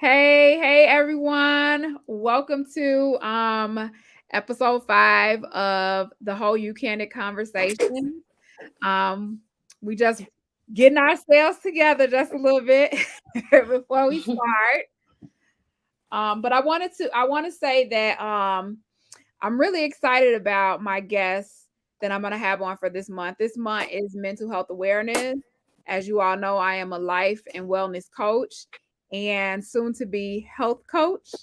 Hey everyone. Welcome to episode 5 of the whole you Candid Conversations. Um we just getting ourselves together just a little bit before we start. But I want to say that I'm really excited about my guests that I'm going to have on for this month. This month is mental health awareness. As you all know, I am a life and wellness coach and soon to be health coach.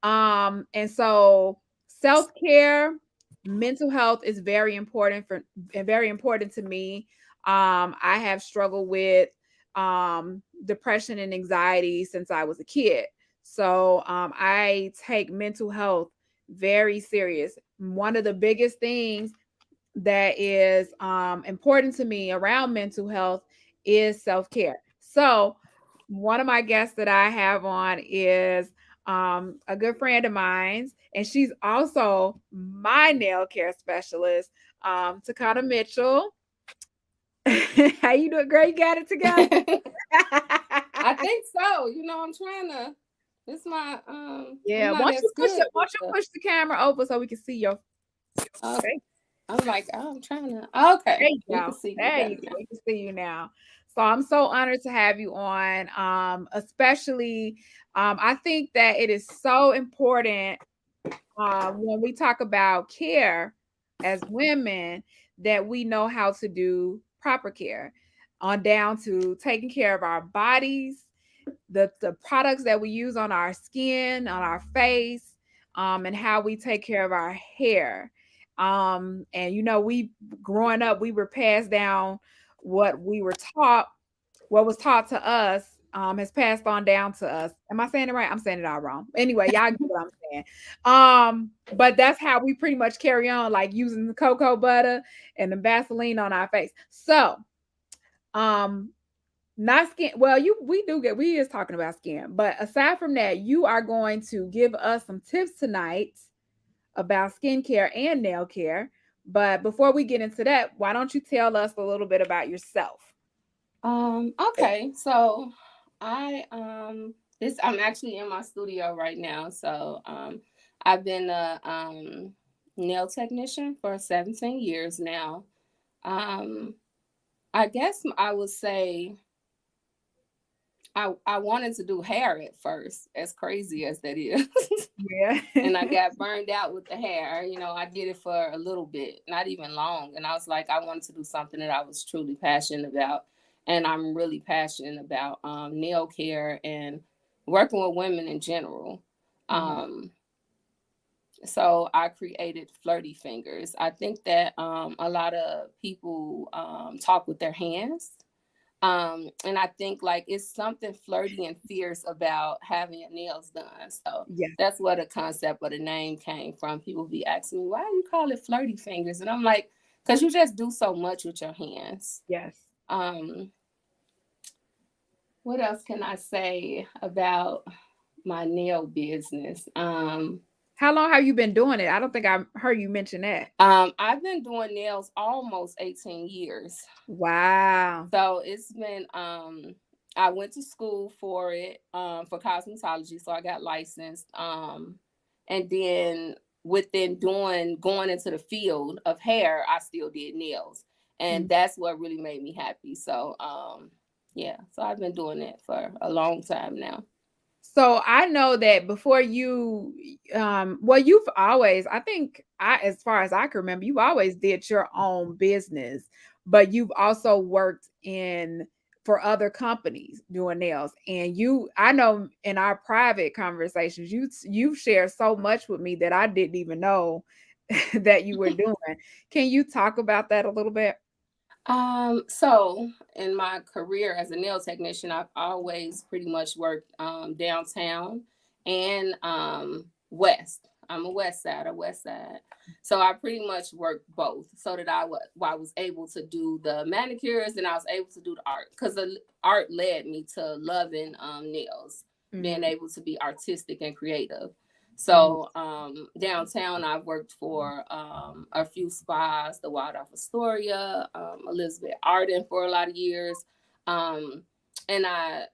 And so self-care, mental health is very important to me. I have struggled with depression and anxiety since I was a kid. So I take mental health very serious. One of the biggest things that is important to me around mental health is self-care. So one of my guests that I have on is a good friend of mine, and she's also my nail care specialist, Tacona Mitchell. How you doing? Girl, you got it together. I think so. I'm trying to. It's my I'm Yeah, not as good why with don't you the. push the camera over so we can see your Uh, face? I'm like, I'm trying to. There Okay, you you go. can see me There better you go. now. We can see you now. So I'm so honored to have you on. Especially, I think that it is so important when we talk about care as women that we know how to do proper care on down to taking care of our bodies, the products that we use on our skin, on our face, and how we take care of our hair. And we growing up, we were passed down what we were taught, what was taught to us, has passed on down to us. Am I saying it right? I'm saying it all wrong. Anyway, y'all get what I'm saying. But that's how we pretty much carry on, like using the cocoa butter and the Vaseline on our face. So, um, not skin. Well, we is talking about skin, but aside from that, you are going to give us some tips tonight about skincare and nail care. But before we get into that, why don't you tell us a little bit about yourself? Okay, so I'm actually in my studio right now. So I've been a nail technician for 17 years now. Um, I guess I would say I wanted to do hair at first, as crazy as that is. Yeah. And I got burned out with the hair. I did it for a little bit, not even long. And I was like, I wanted to do something that I was truly passionate about. And I'm really passionate about nail care and working with women in general. Mhm. Um, so I created Flirtyfingers. I think that a lot of people talk with their hands, and I think like it's something flirty and fierce about having your nails done. So Yes. that's where the concept of the name came from. People be asking me, why do you call it Flirty Fingers? And I'm like, because you just do so much with your hands. Yes. Um, what else can I say about my nail business? How long have you been doing it? I don't think I heard you mention that. I've been doing nails almost 18 years. Wow. So it's been I went to school for it, for cosmetology, so I got licensed. And then within doing going into the field of hair, I still did nails. And Mm. that's what really made me happy. So yeah, so I've been doing it for a long time now. So I know that before you, well, you've always, I think, as far as I can remember, you've always did your own business, but you've also worked in for other companies doing nails. And I know in our private conversations, you've shared so much with me that I didn't even know that you were doing. Can you talk about that a little bit? So in my career as a nail technician, I've always pretty much worked downtown and west. I'm a west side. So I pretty much worked both so that I was able to do the manicures and I was able to do the art because the art led me to loving nails, being Mhm, able to be artistic and creative. mhm, So downtown, I've worked for a few spas, the Waldorf Astoria, Elizabeth Arden for a lot of years, um, and I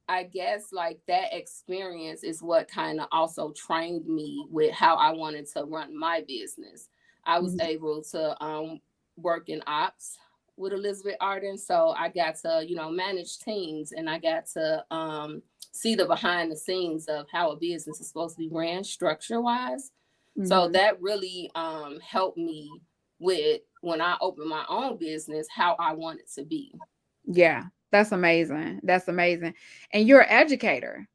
I guess like that experience is what kind of also trained me with how I wanted to run my business. I was Mhm. able to work in ops with Elizabeth Arden, so I got to manage teams, and I got to see the behind the scenes of how a business is supposed to be ran structure wise. So Mhm. that really helped me with when I opened my own business how I want it to be. Yeah, that's amazing. That's amazing. And you're an educator.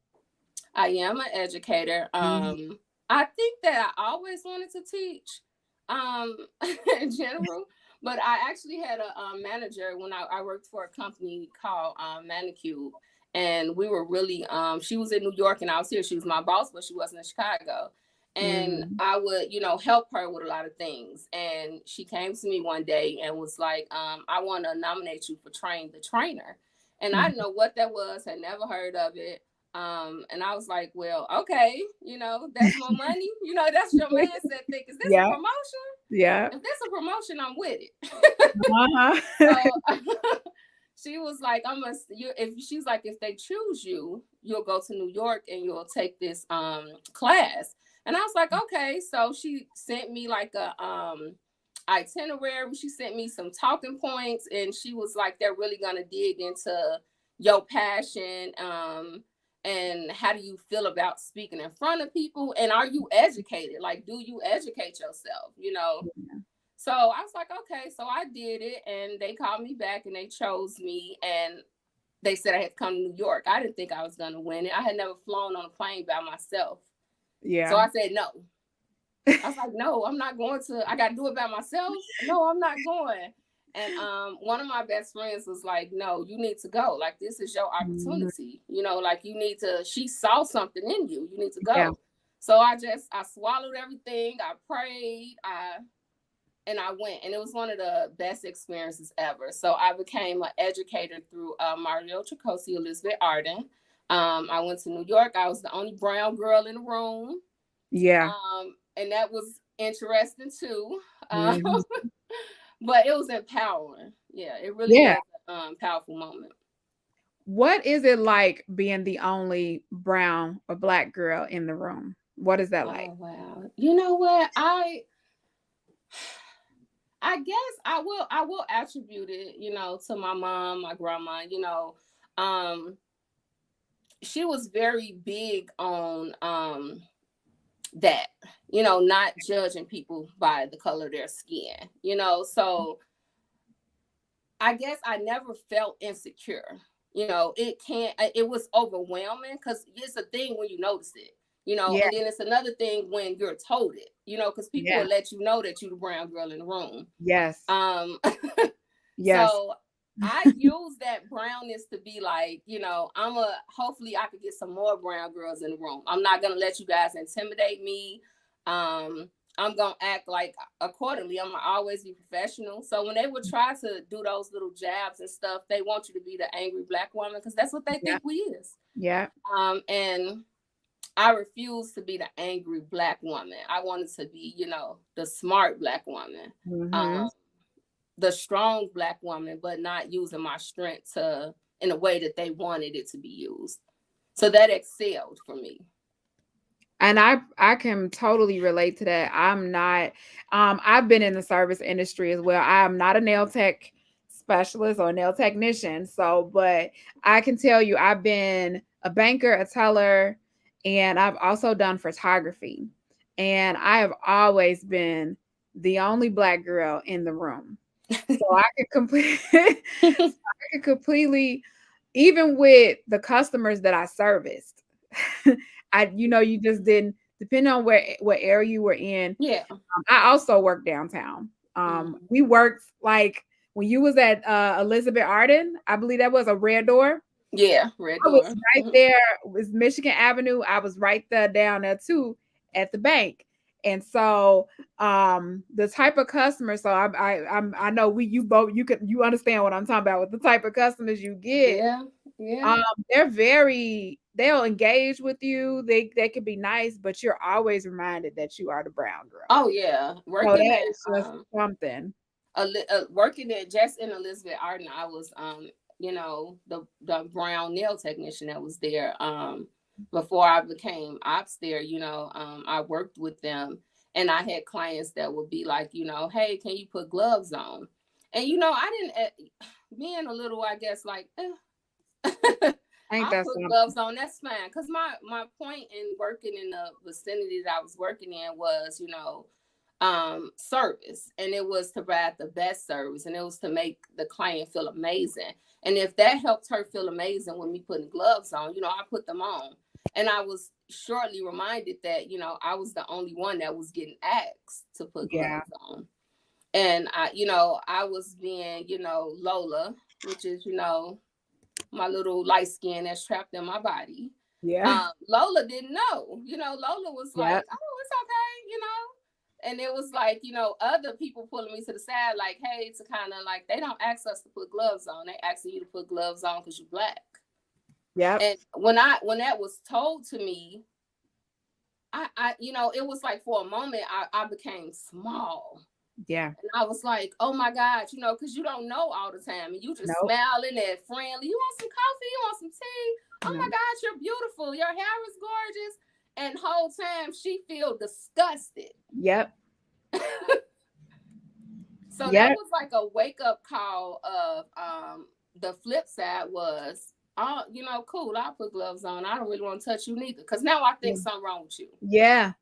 I am an educator. Mhm. I think that I always wanted to teach, um, in general, but I actually had a manager when I worked for a company called Manicube, and we were really. She was in New York and I was here. She was my boss, but she wasn't in Chicago. And Mhm. I would, help her with a lot of things. And she came to me one day and was like, "I want to nominate you for train the trainer." And I Mhm. didn't know what that was. Had never heard of it. And I was like, well, okay, that's more money. That's your mindset thing. Is this a Yeah, promotion? yeah. If this a promotion, I'm with it. Uh-huh. So she was like, if she's like, if they choose you, you'll go to New York and you'll take this class. And I was like, okay. So she sent me like a itinerary. She sent me some talking points, and she was like, they're really gonna dig into your passion. And how do you feel about speaking in front of people? And are you educated? Like, do you educate yourself? So I was like, okay. So I did it, and they called me back and they chose me. And they said I had to come to New York. I didn't think I was going to win it. I had never flown on a plane by myself. So Yeah. I said, no. I was like, no, I'm not going to. I got to do it by myself. No, I'm not going. And one of my best friends was like, no, you need to go. Like, this is your Mhm. opportunity. Like, you need to. She saw something in you. You need to Yeah. go. So I swallowed everything. I prayed. And I went, and it was one of the best experiences ever. So I became an educator through Mario Tricosi, Elizabeth Arden. I went to New York. I was the only brown girl in the room, Yeah. and that was interesting too. Mhm. But it was empowering. Yeah, it really Yeah. was a powerful moment. What is it like being the only brown or black girl in the room? What is that like? Oh wow! You know what? I guess I will attribute it, to my mom, my grandma. Um, she was very big on that, not judging people by the color of their skin, so I guess I never felt insecure. It was overwhelming because it's a thing when you notice it, Yeah. and then it's another thing when you're told it, because people Yeah. will let you know that you're the brown girl in the room. Yes. um Yes. So I use that brownness to be like, hopefully I could get some more brown girls in the room. I'm not gonna let you guys intimidate me. I'm gonna act like accordingly. I'm gonna always be professional. So when they would try to do those little jabs and stuff, they want you to be the angry black woman because that's what they Yeah. think we is. Yeah. And I refuse to be the angry black woman. I wanted to be, the smart black woman. Mhm. Um, the strong black woman, but not using my strength to in a way that they wanted it to be used. So that excelled for me. And I can totally relate to that. I'm not I've been in the service industry as well. I am not a nail tech specialist or a nail technician. So, but I can tell you I've been a banker, a teller, and I've also done photography. And I have always been the only black girl in the room. So I could complete I could completely, even with the customers that I serviced, you just didn't, depending on what area you were in. Yeah. I also worked downtown. Mm-hmm. We worked like when you was at Elizabeth Arden, I believe that was a Red Door. Yeah. Red I was door. right Mm-hmm. there. It was Michigan Avenue. I was right there down there too at the bank. And so the type of customer, so I know you both you understand what I'm talking about with the type of customers you get. Yeah. Yeah. Um, they'll engage with you. They can be nice, but you're always reminded that you are the brown girl. Oh yeah. So that is just something. Working at just in Elizabeth Arden, I was the brown nail technician that was there. Before I became ops there, I worked with them, and I had clients that would be like, hey, can you put gloves on? And I didn't, being a little, I guess, like, Ain't I'll that put something? gloves on, that's fine. Because my point in working in the vicinity that I was working in was, service, and it was to provide the best service, and it was to make the client feel amazing. And if that helped her feel amazing with me putting gloves on, I put them on. And I was shortly reminded that, I was the only one that was getting asked to put Yeah. gloves on. And I was being, Lola, which is, my little light skin that's trapped in my body. Yeah. Lola didn't know. Lola was Yeah. like, oh, it's okay, And it was like, other people pulling me to the side, like, hey, to kind of like, they don't ask us to put gloves on. They asking you to put gloves on because you're Black. Yep. And when that was told to me, I it was like for a moment I became small. Yeah. And I was like, oh my God, because you don't know all the time. And you just Nope. smiling and friendly. You want some coffee? You want some tea? Oh No. my God, you're beautiful. Your hair is gorgeous. And whole time she feel disgusted. Yep. So that Yep. was like a wake up call of the flip side was, oh, cool, I'll put gloves on. I don't really want to touch you neither. Because now I think something wrong with you. Yeah.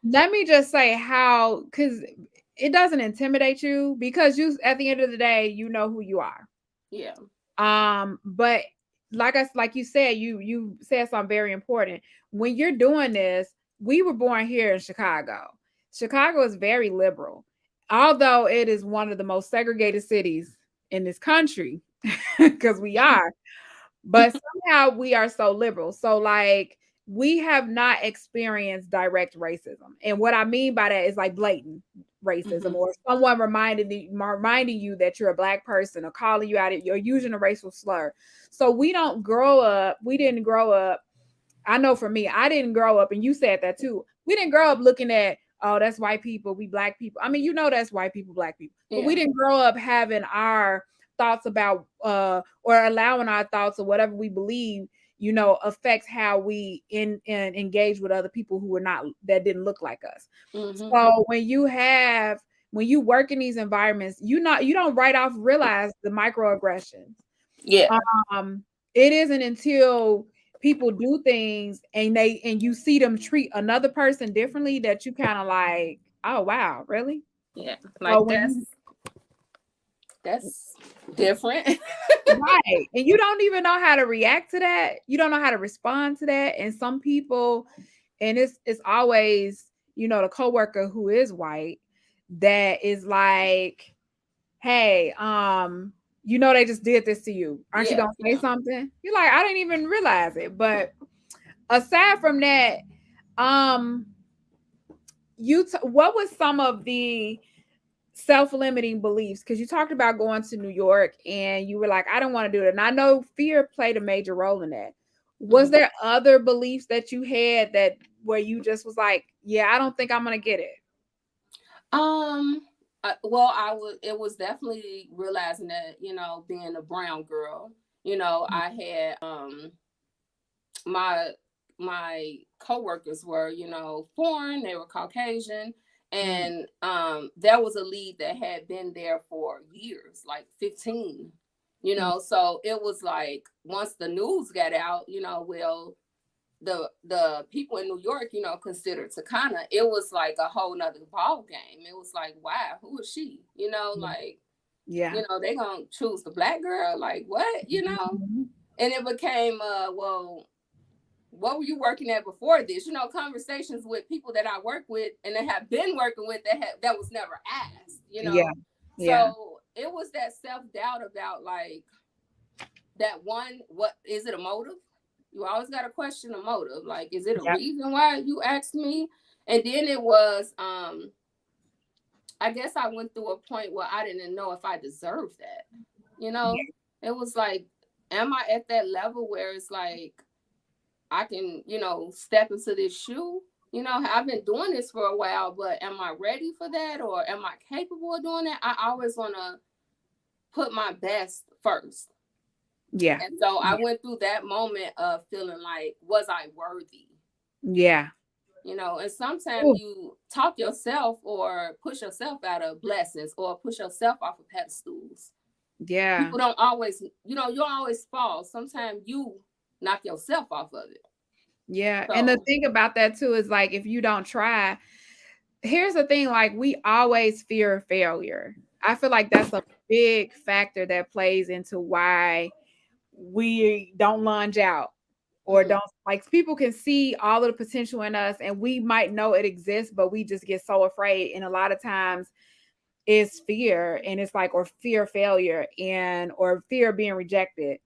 Let me just say how, because it doesn't intimidate you, because you, at the end of the day, you know who you are. Yeah. But like you said, you said something very important. When you're doing this, we were born here in Chicago. Chicago is very liberal, although it is one of the most segregated cities in this country, because we are. But somehow we are so liberal. So like we have not experienced direct racism. And what I mean by that is like blatant racism, or someone reminding you that you're a Black person, or calling you out, you're using a racial slur. So we didn't grow up. I know for me, I didn't grow up, and you said that too. We didn't grow up looking at, oh, that's white people, we Black people. I mean, that's white people, Black people. But we didn't grow up having our thoughts about or allowing our thoughts or whatever we believe, affects how we engage with other people who were not, that didn't look like us. So when you work in these environments, you don't right off realize the microaggressions. Yeah. It isn't until people do things and you see them treat another person differently that you kind of like, oh wow, really? Yeah. So Like that's different. right. And you don't even know how to react to that. You don't know how to respond to that. And some people, and it's always, the coworker who is white that is like, hey, they just did this to you. Aren't you Yeah. gonna say something? You're like, I didn't even realize it. But aside from that, um, what was some of the self-limiting beliefs? Because you talked about going to New York and you were like, I don't want to do it. And I know fear played a major role in that. Was there other beliefs that you had that where you just was like, yeah, I don't think I'm gonna get it? Well, it was definitely realizing that, being a brown girl, I had my coworkers were, foreign, they were Caucasian, and there was a lead that had been there for years, like 15, so it was like once the news got out, well, the people in New York, considered Tacona, it was like a whole nother ball game. It was like, wow, who is she? Like, they gonna choose the Black girl, like what, and it became well, what were you working at before this? Conversations with people that I work with and that have been working with that was never asked, Yeah. So it was that self-doubt about like that one, what is it, a motive? You always got to question a motive. Like, is it a reason why you asked me? And then it was, I guess I went through a point where I didn't know if I deserved that. It was like, am I at that level where it's like, I can, step into this shoe? I've been doing this for a while, but am I ready for that? Or am I capable of doing that? I always want to put my best first. Yeah. And so I Yeah. went through that moment of feeling like, was I worthy? Yeah. And sometimes Ooh, you talk yourself or push yourself out of blessings or push yourself off of pedestals. yeah. People don't always, you don't always fall. Sometimes you knock yourself off of it. Yeah. And the So, thing about that too is like if you don't try, here's the thing, like we always fear failure. I feel like that's a big factor that plays into why we don't lunge out or mhm. don't, like, people can see all of the potential in us and we might know it exists, but we just get so afraid. And a lot of times it's fear, and it's like, or fear of failure, and or fear of being rejected.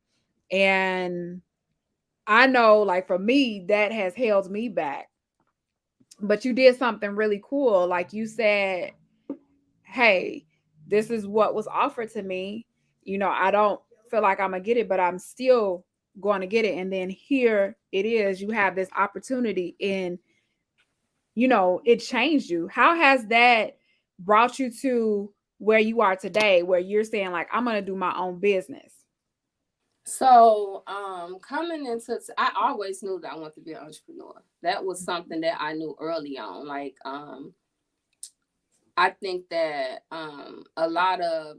And I know, like, for me, that has held me back. But you did something really cool. Like you said, hey, this is what was offered to me. I don't feel like I'm gonna get it, but I'm still going to get it. And then here it is, you have this opportunity, and it changed you. How has that brought you to where you are today, where you're saying, like, I'm gonna do my own business? So, coming into, I always knew that I wanted to be an entrepreneur. That was something that I knew early on. Like, I think that a lot of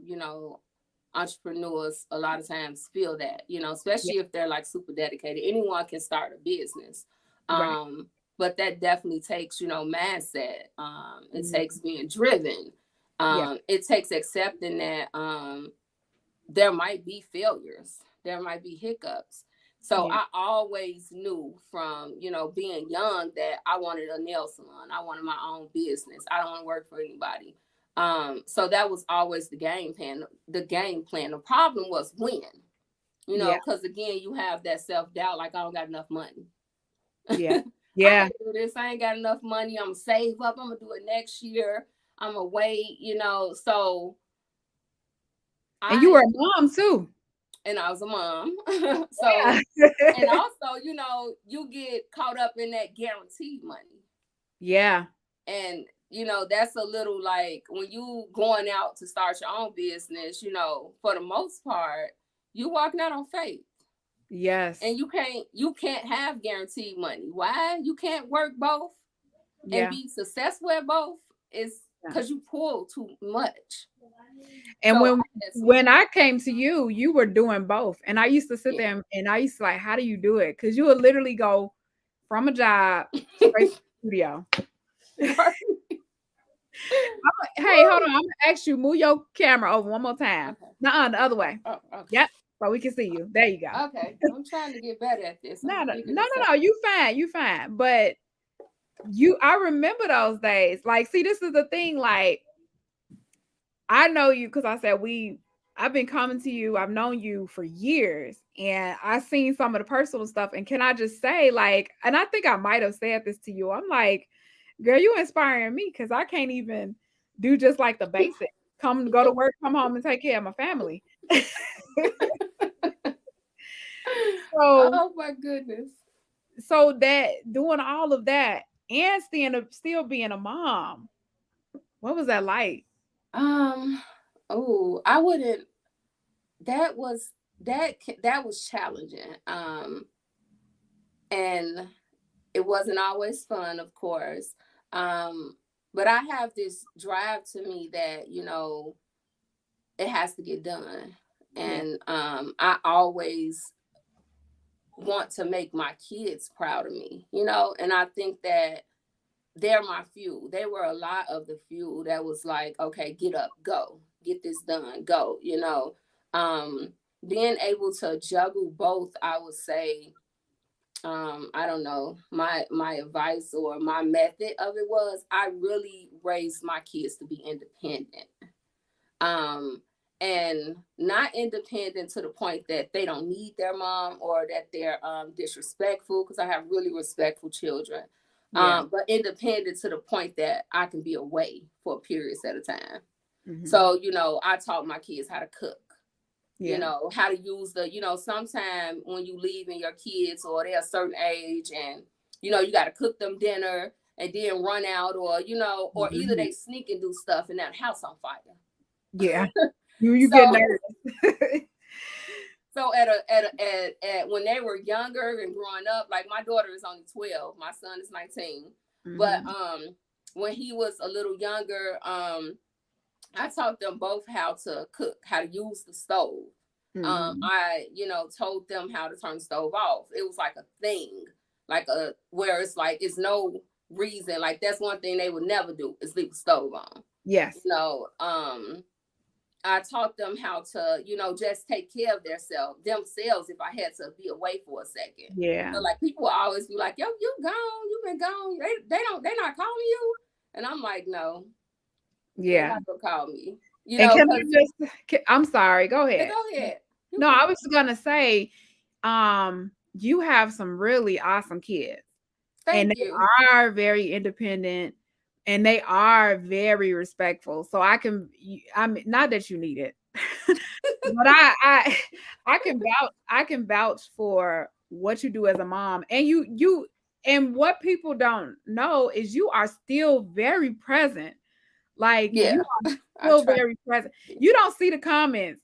entrepreneurs a lot of times feel that, Yeah. especially if they're like super dedicated. Anyone can start a business. Right. But that definitely takes, mindset. It Mhm. takes being driven. Yeah. It takes accepting that there might be failures, there might be hiccups. So Yeah. I always knew from, being young that I wanted a nail salon. I wanted my own business. I don't want to work for anybody. So that was always the game plan. The game plan. The problem was when, Yeah. because again, you have that self doubt, like I don't got enough money. Yeah. I Yeah. can't do this. I ain't got enough money. I'm gonna save up. I'm gonna do it next year. I'm gonna wait. So And you were I a mom too. and I was a mom. So, Yeah. and also, you get caught up in that guaranteed money. Yeah. And, that's a little like when you going out to start your own business, for the most part, you walking out on faith. Yes. And you can't have guaranteed money. Why? You can't work both and Yeah. be successful at both. Is Yeah. because you pull too much. And So when I had some, when I came to you, you were doing both. And I used to sit yeah. there and I used to, like, how do you do it? Because you would literally go from a job straight to the studio. Right. Hey, hold on. Woo. I'm gonna ask you, move your camera over one more time. Okay. Nuh-uh, the other way. Oh, okay. Yep. So we can see you. There you go. Okay, I'm trying to get better at this. I'm No, gonna no, figure no, this no, out. no. You fine. You fine. But I remember those days. Like, see, this is the thing. Like, I know you because I've been coming to you. I've known you for years, and I've seen some of the personal stuff. And can I just say, like, and I think I might have said this to you. I'm like, girl, you inspiring me because I can't even do just like the basics. Go to work, come home, and take care of my family. So, Oh my goodness. that doing all of that and still being a mom, what was that like? Um. Oh, I wouldn't. That was that was challenging. And it wasn't always fun, of course. Um, but I have this drive to me that it has to get done, Yeah, and I always want to make my kids proud of me. And I think that they're my fuel. They were a lot of the fuel that was like, okay, get up, go, get this done, go. Being able to juggle both, I would say, I don't know, my advice or my method of it was I really raised my kids to be independent. Um, and not independent to the point that they don't need their mom or that they're disrespectful, because I have really respectful children. yeah, But independent to the point that I can be away for periods at a time. hmm, So, I taught my kids how to cook, yeah, how to use sometime when you leaving your kids or they're a certain age and, you got to cook them dinner and then run out or either mhm, they sneak and do stuff and that house on fire. yeah. You get So nervous. So at when they were younger and growing up, like my daughter is only 12, my son is 19. But when he was a little younger, I taught them both how to cook, how to use the stove. I, told them how to turn the stove off. It was like a thing, like where it's like, it's no reason. Like that's one thing they would never do is leave the stove on. Yes. I taught them how to, just take care of themselves if I had to be away for a second. Yeah. So like people always be like, yo, you gone, you been gone. They're not calling you. And I'm like, no. Yeah. They're not gonna call me. I'm sorry, go ahead. Go ahead. No, I was gonna say, you have some really awesome kids. Thank and you. They are very independent and they are very respectful. So I'm not that you need it, but I can vouch for what you do as a mom. And and what people don't know is you are still very present. Like you are still very present. You don't see the comments.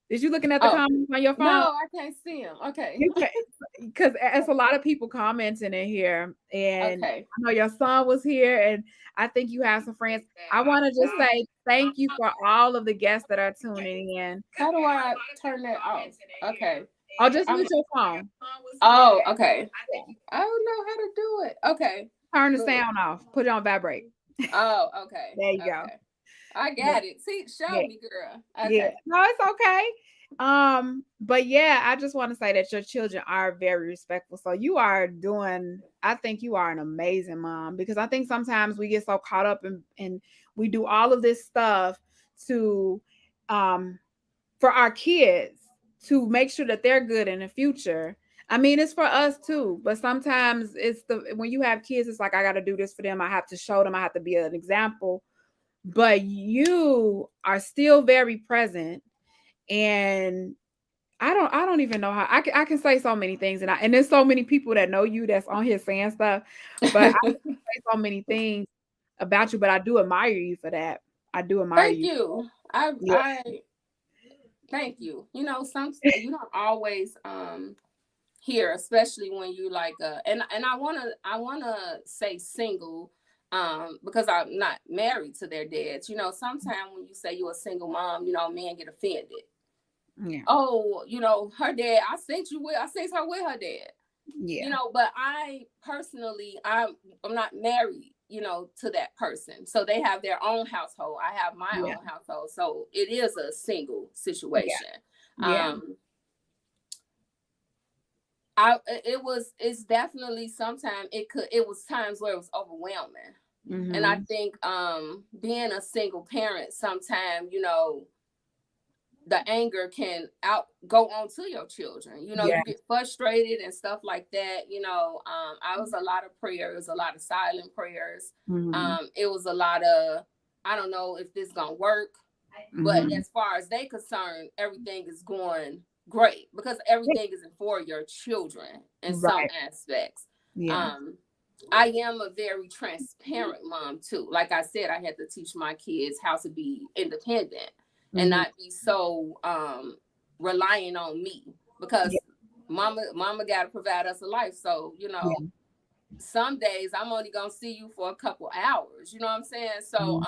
Is you looking at the comments on your phone? No, I can't see them. Okay. Because it's a lot of people commenting in here. And I know your son was here, and I think you have some friends. I want to just say thank you for all of the guests that are tuning in. How do I turn that off? Okay. I'll just mute your phone. Oh, okay. I don't know how to do it. Okay. Turn the sound off. Put it on vibrate. Oh, okay. There you go. I got it. See, show me, girl. Okay. Yeah. No, it's okay. But yeah, I just want to say that your children are very respectful. So I think you are an amazing mom, because I think sometimes we get so caught up and we do all of this stuff to for our kids to make sure that they're good in the future. I mean, it's for us too, but sometimes when you have kids, it's like, I got to do this for them. I have to show them, I have to be an example. But you are still very present, and I don't even know how I can say so many things, and there's so many people that know you that's on here saying stuff, but I can say so many things about you. But I do admire you for that. I do admire you. Thank you. I thank you. Some you don't always hear, especially when you like and I wanna say single. Because I'm not married to their dads. Sometimes when you say you're a single mom, men get offended. Yeah. Oh, her dad, I sent her with her dad. Yeah. But I personally, I'm not married, to that person. So they have their own household. I have my own household. So it is a single situation. Yeah. It's definitely sometimes it was times where it was overwhelming. And I think being a single parent, sometimes, the anger can go on to your children. You get frustrated and stuff like that. I was a lot of prayers, a lot of silent prayers. It was a lot of, I don't know if this gonna work, but as far as they concerned, everything is going great, because everything is for your children in some aspects. I am a very transparent mom too. Like I said, I had to teach my kids how to be independent and not be so relying on me, because mama got to provide us a life. So some days I'm only gonna see you for a couple hours. You know what I'm saying? So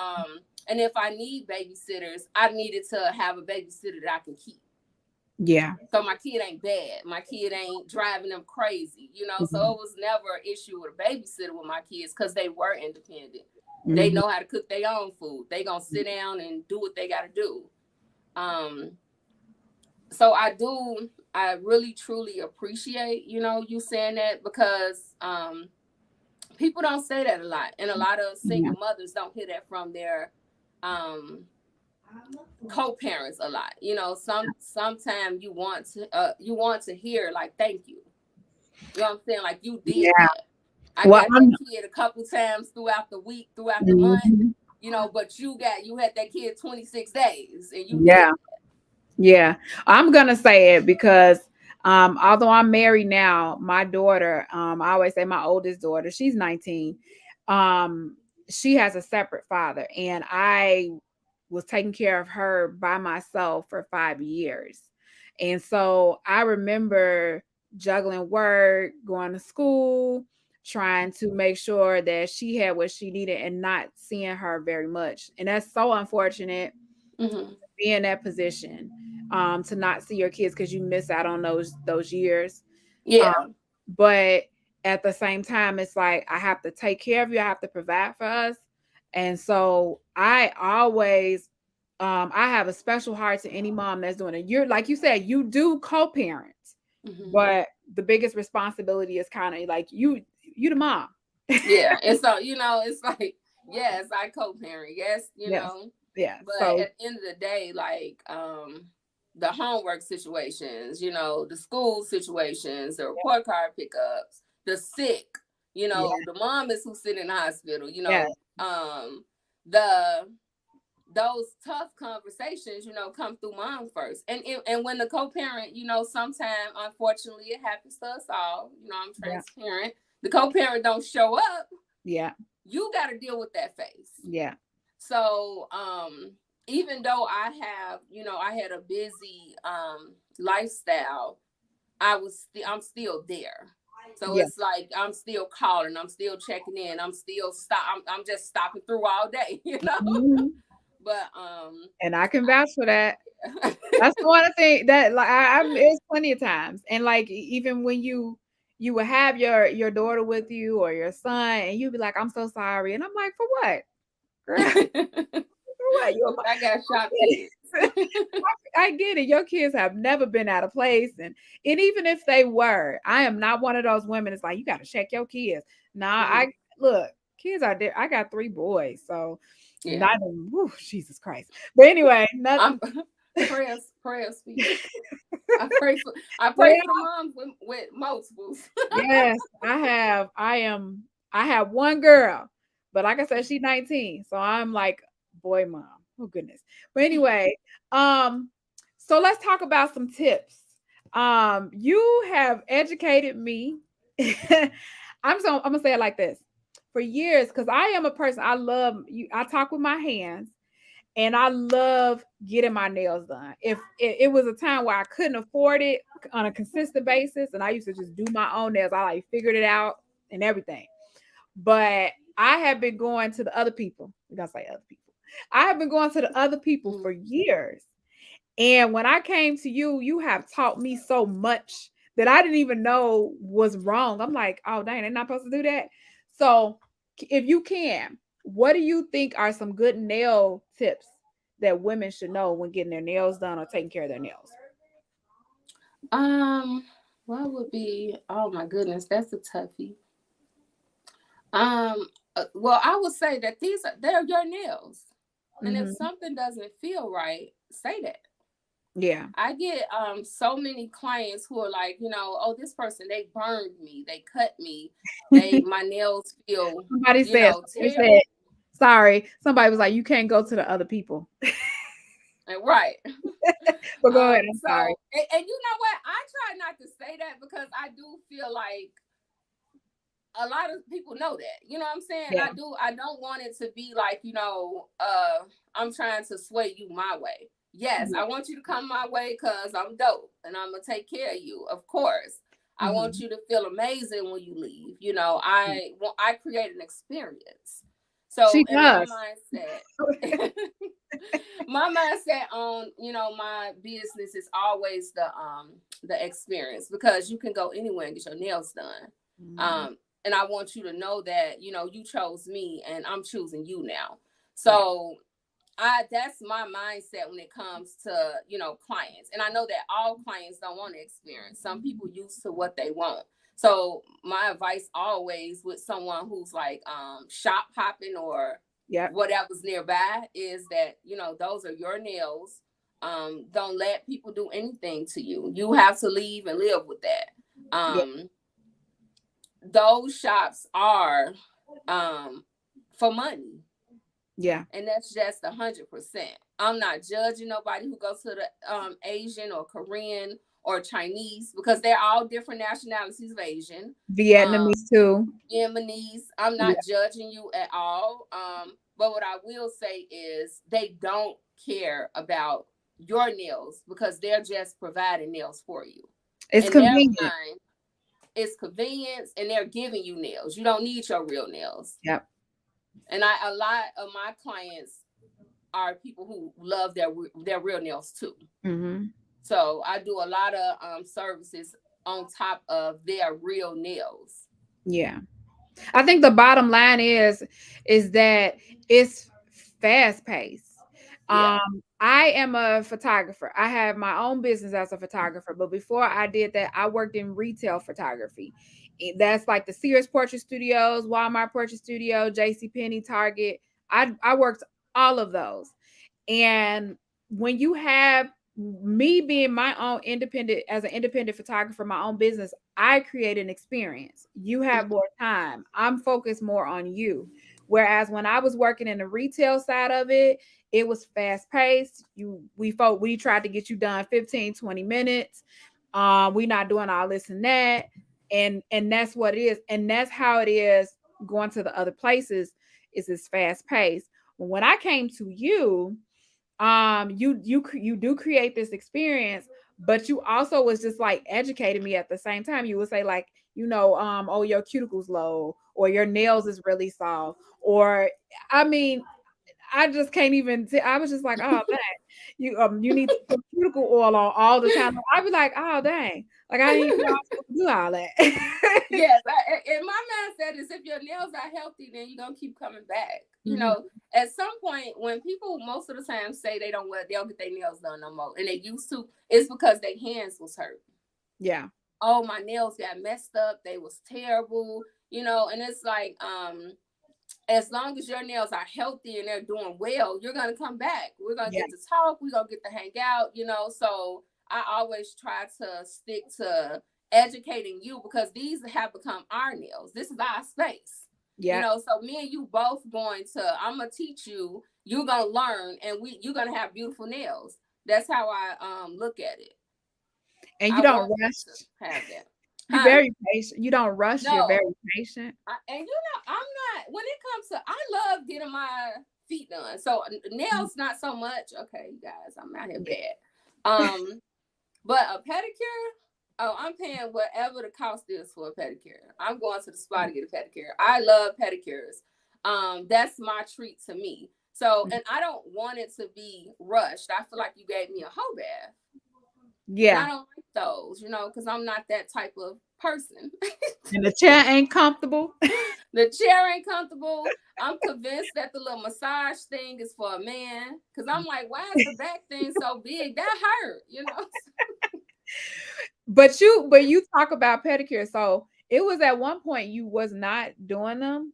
and if I need babysitters, I needed to have a babysitter that I can keep. Yeah. So my kid ain't bad. My kid ain't driving them crazy, So it was never an issue with a babysitter with my kids, because they were independent. They know how to cook their own food. They gonna sit down and do what they gotta do. So I really truly appreciate, you saying that, because people don't say that a lot, and a lot of single mothers don't hear that from their co-parents a lot. Sometimes you want to hear like, thank you. You know what I'm saying? Like, you did that. I got that kid a couple times throughout the week, throughout the month, but you had that kid 26 days and you did that. Yeah. I'm gonna say it because although I'm married now, my daughter, I always say my oldest daughter, she's 19. She has a separate father, and I was taking care of her by myself for 5 years. And so I remember juggling work, going to school, trying to make sure that she had what she needed and not seeing her very much. And that's so unfortunate Mm-hmm. to be in that position, to not see your kids because you miss out on those years. Um, Yeah. but at the same time, it's like I have to take care of you, I have to provide for us. And so I always I have a special heart to any mom that's doing it. You're like you said, you do co-parent, Mm-hmm. but the biggest responsibility is kind of like you the mom. Yeah. And so, it's like, yes, I co-parent. Yes, Yes. Yeah. but So at the end of the day, like, the homework situations, the school situations, the report card pickups, the sick, yeah, the mom is who's sitting in the hospital, yeah, the those tough conversations, come through mom first. And when the co-parent, sometimes unfortunately it happens to us all, I'm yeah, transparent. The co-parent don't show up, yeah, you got to deal with that face. yeah, So, even though I had a busy lifestyle, I'm still there. So yeah. it's like I'm still calling, I'm still checking in, I'm just stopping through all day. Mhm. But And I can vouch for that. That's the one thing that like I'm it's plenty of times. And like even when you will have your daughter with you or your son and you be like, I'm so sorry. And I'm like, for what? Girl, for what? You a I got shop get kids. it. I get it. Your kids have never been out of place. And even if they were, I am not one of those women. It's like you gotta check your kids. Nah, Mhm. I look, kids are there. I got 3 boys, so Yeah. not even Jesus Christ. But anyway, I'm nothing. prayers for you. I pray for the moms with multiples. Yes, I have. I have one girl, but like I said, she's 19. So I'm like boy mom. Oh goodness. But anyway, um, so let's talk about some tips. You have educated me. I'm gonna say it like this. For years, because I am a person, I love you, I talk with my hands and I love getting my nails done. If it was a time where I couldn't afford it on a consistent basis, and I used to just do my own nails, I like figured it out and everything. But I have been going to the other people. We gotta say other people. I have been going to the other people for Mhm. years, and when I came to you, you have taught me so much that I didn't even know was wrong. I'm like, oh dang, they're not supposed to do that. So if you can, what do you think are some good nail tips that women should know when getting their nails done or taking care of their nails? Um, what would be? Oh my goodness, that's a toughie. Um, well, I would say that they're your nails, and if Hmm. something doesn't feel right, say that. Yeah. I get so many clients who are like, oh, this person, they burned me, they cut me, my nails feel, Somebody tear. said, sorry. Somebody was like, you can't go to the other people. Right. But go ahead. I'm sorry. So and you know what? I try not to say that because I do feel like a lot of people know that. You know what I'm saying? Yeah. I don't want it to be like, I'm trying to sway you my way. Yes, Yeah. I want you to come my way because I'm dope and I'm gonna take care of you, of course. I want Hmm. you to feel amazing when you leave. I create an experience. She So in my does. mindset, my mindset on my business is always the experience, because you can go anywhere and get your nails done. Mhm. And I want you to know that you chose me and I'm choosing you now. Yeah. So I that's my mindset when it comes to clients. And I know that all clients don't want to experience. Some people used to what they want. So my advice always with someone who's like shop hopping or Yep. whatever's nearby is that those are your nails. Don't let people do anything to you. You have to leave and live with that. Yeah. Those shops are for money, Yeah. and that's just 100%. I'm not judging nobody who goes to the Asian or Korean or Chinese, because they're all different nationalities of Asian. Um, Vietnamese too. Yemenis. I'm Yeah. not judging you at all. But what I will say is they don't care about your nails because they're just providing nails for you. It's In their convenient. mind, it's convenience, and they're giving you nails. You don't need your real nails. Yep. And a lot of my clients are people who love their real nails too. Mm-hmm. So I do a lot of services on top of their real nails. Yeah. I think the bottom line is that it's fast paced. Yeah. I am a photographer. I have my own business as a photographer, but before I did that, I worked in retail photography. That's like the Sears Portrait Studios, Walmart Portrait Studio, J.C. Penney, Target. I worked all of those. And when you have me being my own independent, as an independent photographer, my own business, I create an experience. You have more time. I'm focused more on you. Whereas when I was working in the retail side of it, it was fast paced. We tried to get you done 15, 20 minutes. We not doing all this and that. And that's what it is. And that's how it is going to the other places, is this fast paced. When I came to you, you do create this experience, but you also was just like educating me at the same time. You would say like, oh, your cuticles low, or your nails is really soft, or I mean, I just can't even. I was just like, oh dang, you need to put cuticle oil on all the time. I'd be like, oh dang, like I didn't even know I was supposed to do all that. Yes, and my mindset is if your nails are healthy, then you're gonna keep coming back. You Mhm. know, at some point when people most of the time say they'll get their nails done no more, and they used to, it's because their hands was hurt. Yeah, Oh, my nails got messed up, they was terrible, and it's like, as long as your nails are healthy and they're doing well, you're gonna come back. We're gonna yeah, get to talk, we're gonna get to hang out, so I always try to stick to educating you because these have become our nails. This is our space. yeah. So me and you both I'm gonna teach you, you're gonna learn, and you're gonna have beautiful nails. That's how I look at it. And you I don't want you rush. to have that. You're Huh? very patient. You don't rush. You're very No. patient. And I'm not, when it comes to, I love getting my feet done. So nails, not so much. Okay, you guys, I'm out here bad. But a pedicure, oh, I'm paying whatever the cost is for a pedicure. I'm going to the spa to get a pedicure. I love pedicures. That's my treat to me. So, and I don't want it to be rushed. I feel like you gave me a whole bath. And I Yeah. don't like those, because I'm not that type of person. And the chair ain't comfortable. The chair ain't comfortable. I'm convinced that the little massage thing is for a man. Cause I'm like, why is the back thing so big? That hurt. But you talk about pedicure. So it was at one point you was not doing them.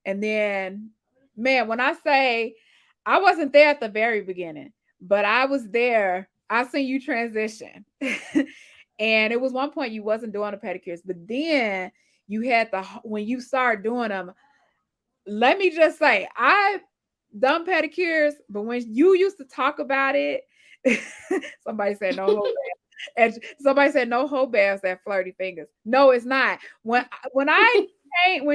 And then, man, when I say I wasn't there at the very beginning, but I was there, I seen you transition. And it was one point you wasn't doing the pedicures, but then you had when you started doing them, let me just say, I've done pedicures, but when you used to talk about it, somebody said no whole bath. And somebody said no whole baths at Flirtyfingers. No, it's not. When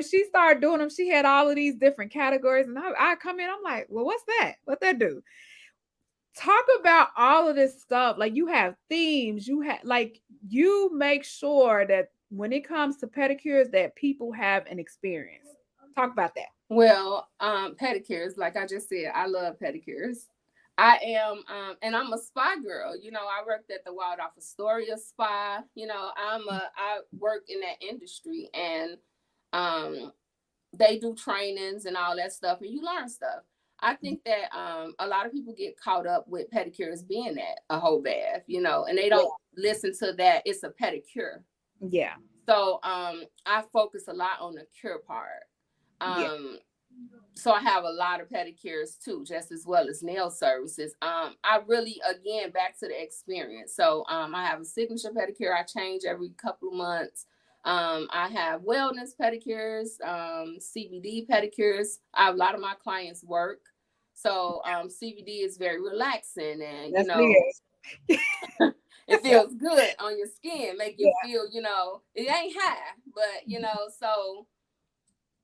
she started doing them, she had all of these different categories, and I come in, I'm like, well, what's that? What that do? Talk about all of this stuff. Like you have themes, you make sure that when it comes to pedicures, that people have an experience. Talk about that. Well, pedicures, like I just said, I love pedicures. I am, and I'm a spa girl. I worked at the Waldorf Astoria Spa. I work in that industry, and they do trainings and all that stuff, and you learn stuff. I think that a lot of people get caught up with pedicures being that a whole bath, and they don't listen to that it's a pedicure. Yeah. So I focus a lot on the cure part. Yeah. So I have a lot of pedicures too, just as well as nail services. I really, again, back to the experience. So I have a signature pedicure I change every couple of months. I have wellness pedicures, CBD pedicures. A lot of my clients work. So CBD is very relaxing, and That's it. it feels good on your skin, make you Yeah. feel, it ain't high, but so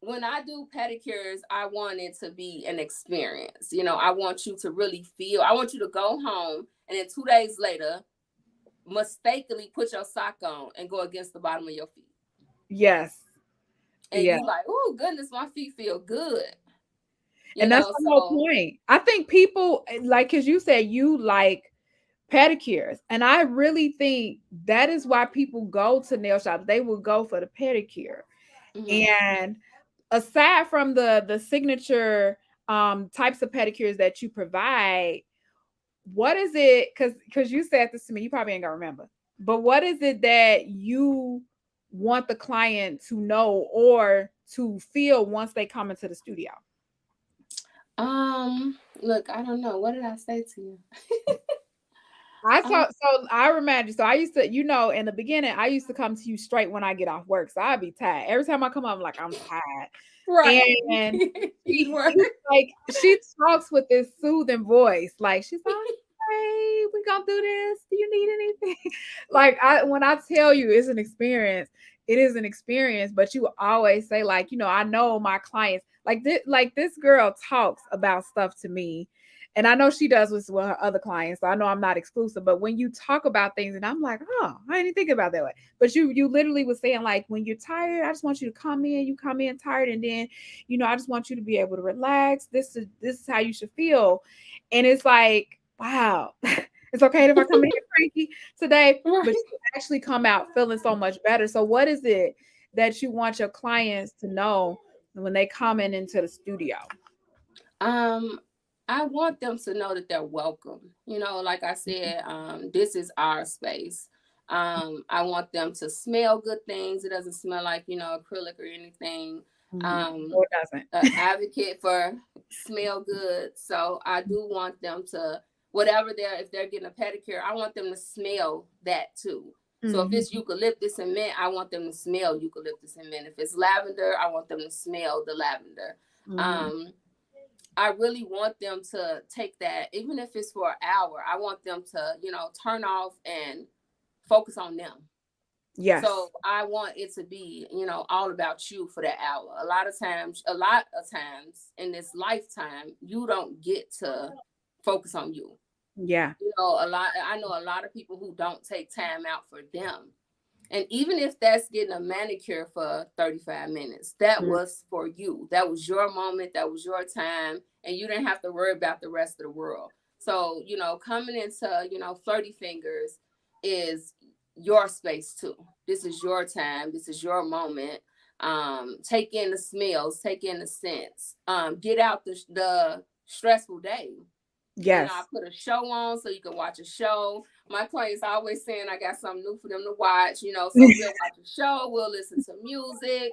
when I do pedicures, I want it to be an experience. I want you to really feel. I want you to go home and then 2 days later, mistakenly put your sock on and go against the bottom of your feet. Yes. And Yeah. you like, oh goodness, my feet feel good. And that's the whole So point. I think people like, because you said you like pedicures, and I really think that is why people go to nail shops. They will go for the pedicure. mhm. And aside from the signature types of pedicures that you provide, what is it? Because you said this to me, you probably ain't gonna remember. But what is it that you want the client to know or to feel once they come into the studio? Look, I don't know. What did I say to you? I um, saw so I remember so I used to, in the beginning, I used to come to you straight when I get off work. So I'd be tired. Every time I come up, I'm like, I'm tired. right. And Keyword. she talks with this soothing voice. Like she's like, hey, we gonna do this. Do you need anything? Like when I tell you it's an experience, it is an experience, but you always say, like, I know my clients like this girl talks about stuff to me. And I know she does with her other clients. So I know I'm not exclusive. But when you talk about things and I'm like, oh, I didn't think about that way. But you literally was saying, like, when you're tired, I just want you to come in. You come in tired, and then, I just want you to be able to relax. This is how you should feel. And it's like, wow. It's okay if I come in here cranky today, but Right. you actually come out feeling so much better. So what is it that you want your clients to know when they come into the studio? Um, I want them to know that they're welcome. Like I said, this is our space. I want them to smell good things. It doesn't smell like, acrylic or anything. Mm, Um, no, it doesn't. an advocate for smell good. So I do want them to, whatever if they're getting a pedicure, I want them to smell that too. So if Mhm, it's eucalyptus and mint, I want them to smell eucalyptus and mint. If it's lavender, I want them to smell the lavender. mhm. Um, I really want them to take that, even if it's for an hour. I want them to, turn off and focus on them. Yes. So I want it to be, all about you for that hour. A lot of times in this lifetime, you don't get to focus on you. Yeah. I know a lot of people who don't take time out for them. And even if that's getting a manicure for 35 minutes, that Mm, was for you. That was your moment. That was your time. And you didn't have to worry about the rest of the world. So, coming into, Flirty Fingers is your space too. This is your time. This is your moment. Take in the smells, take in the scents, get out the stressful day. I yes. put a show on so you can watch a show. My clients always saying I got something new for them to watch, so we'll watch a show, we'll listen to music,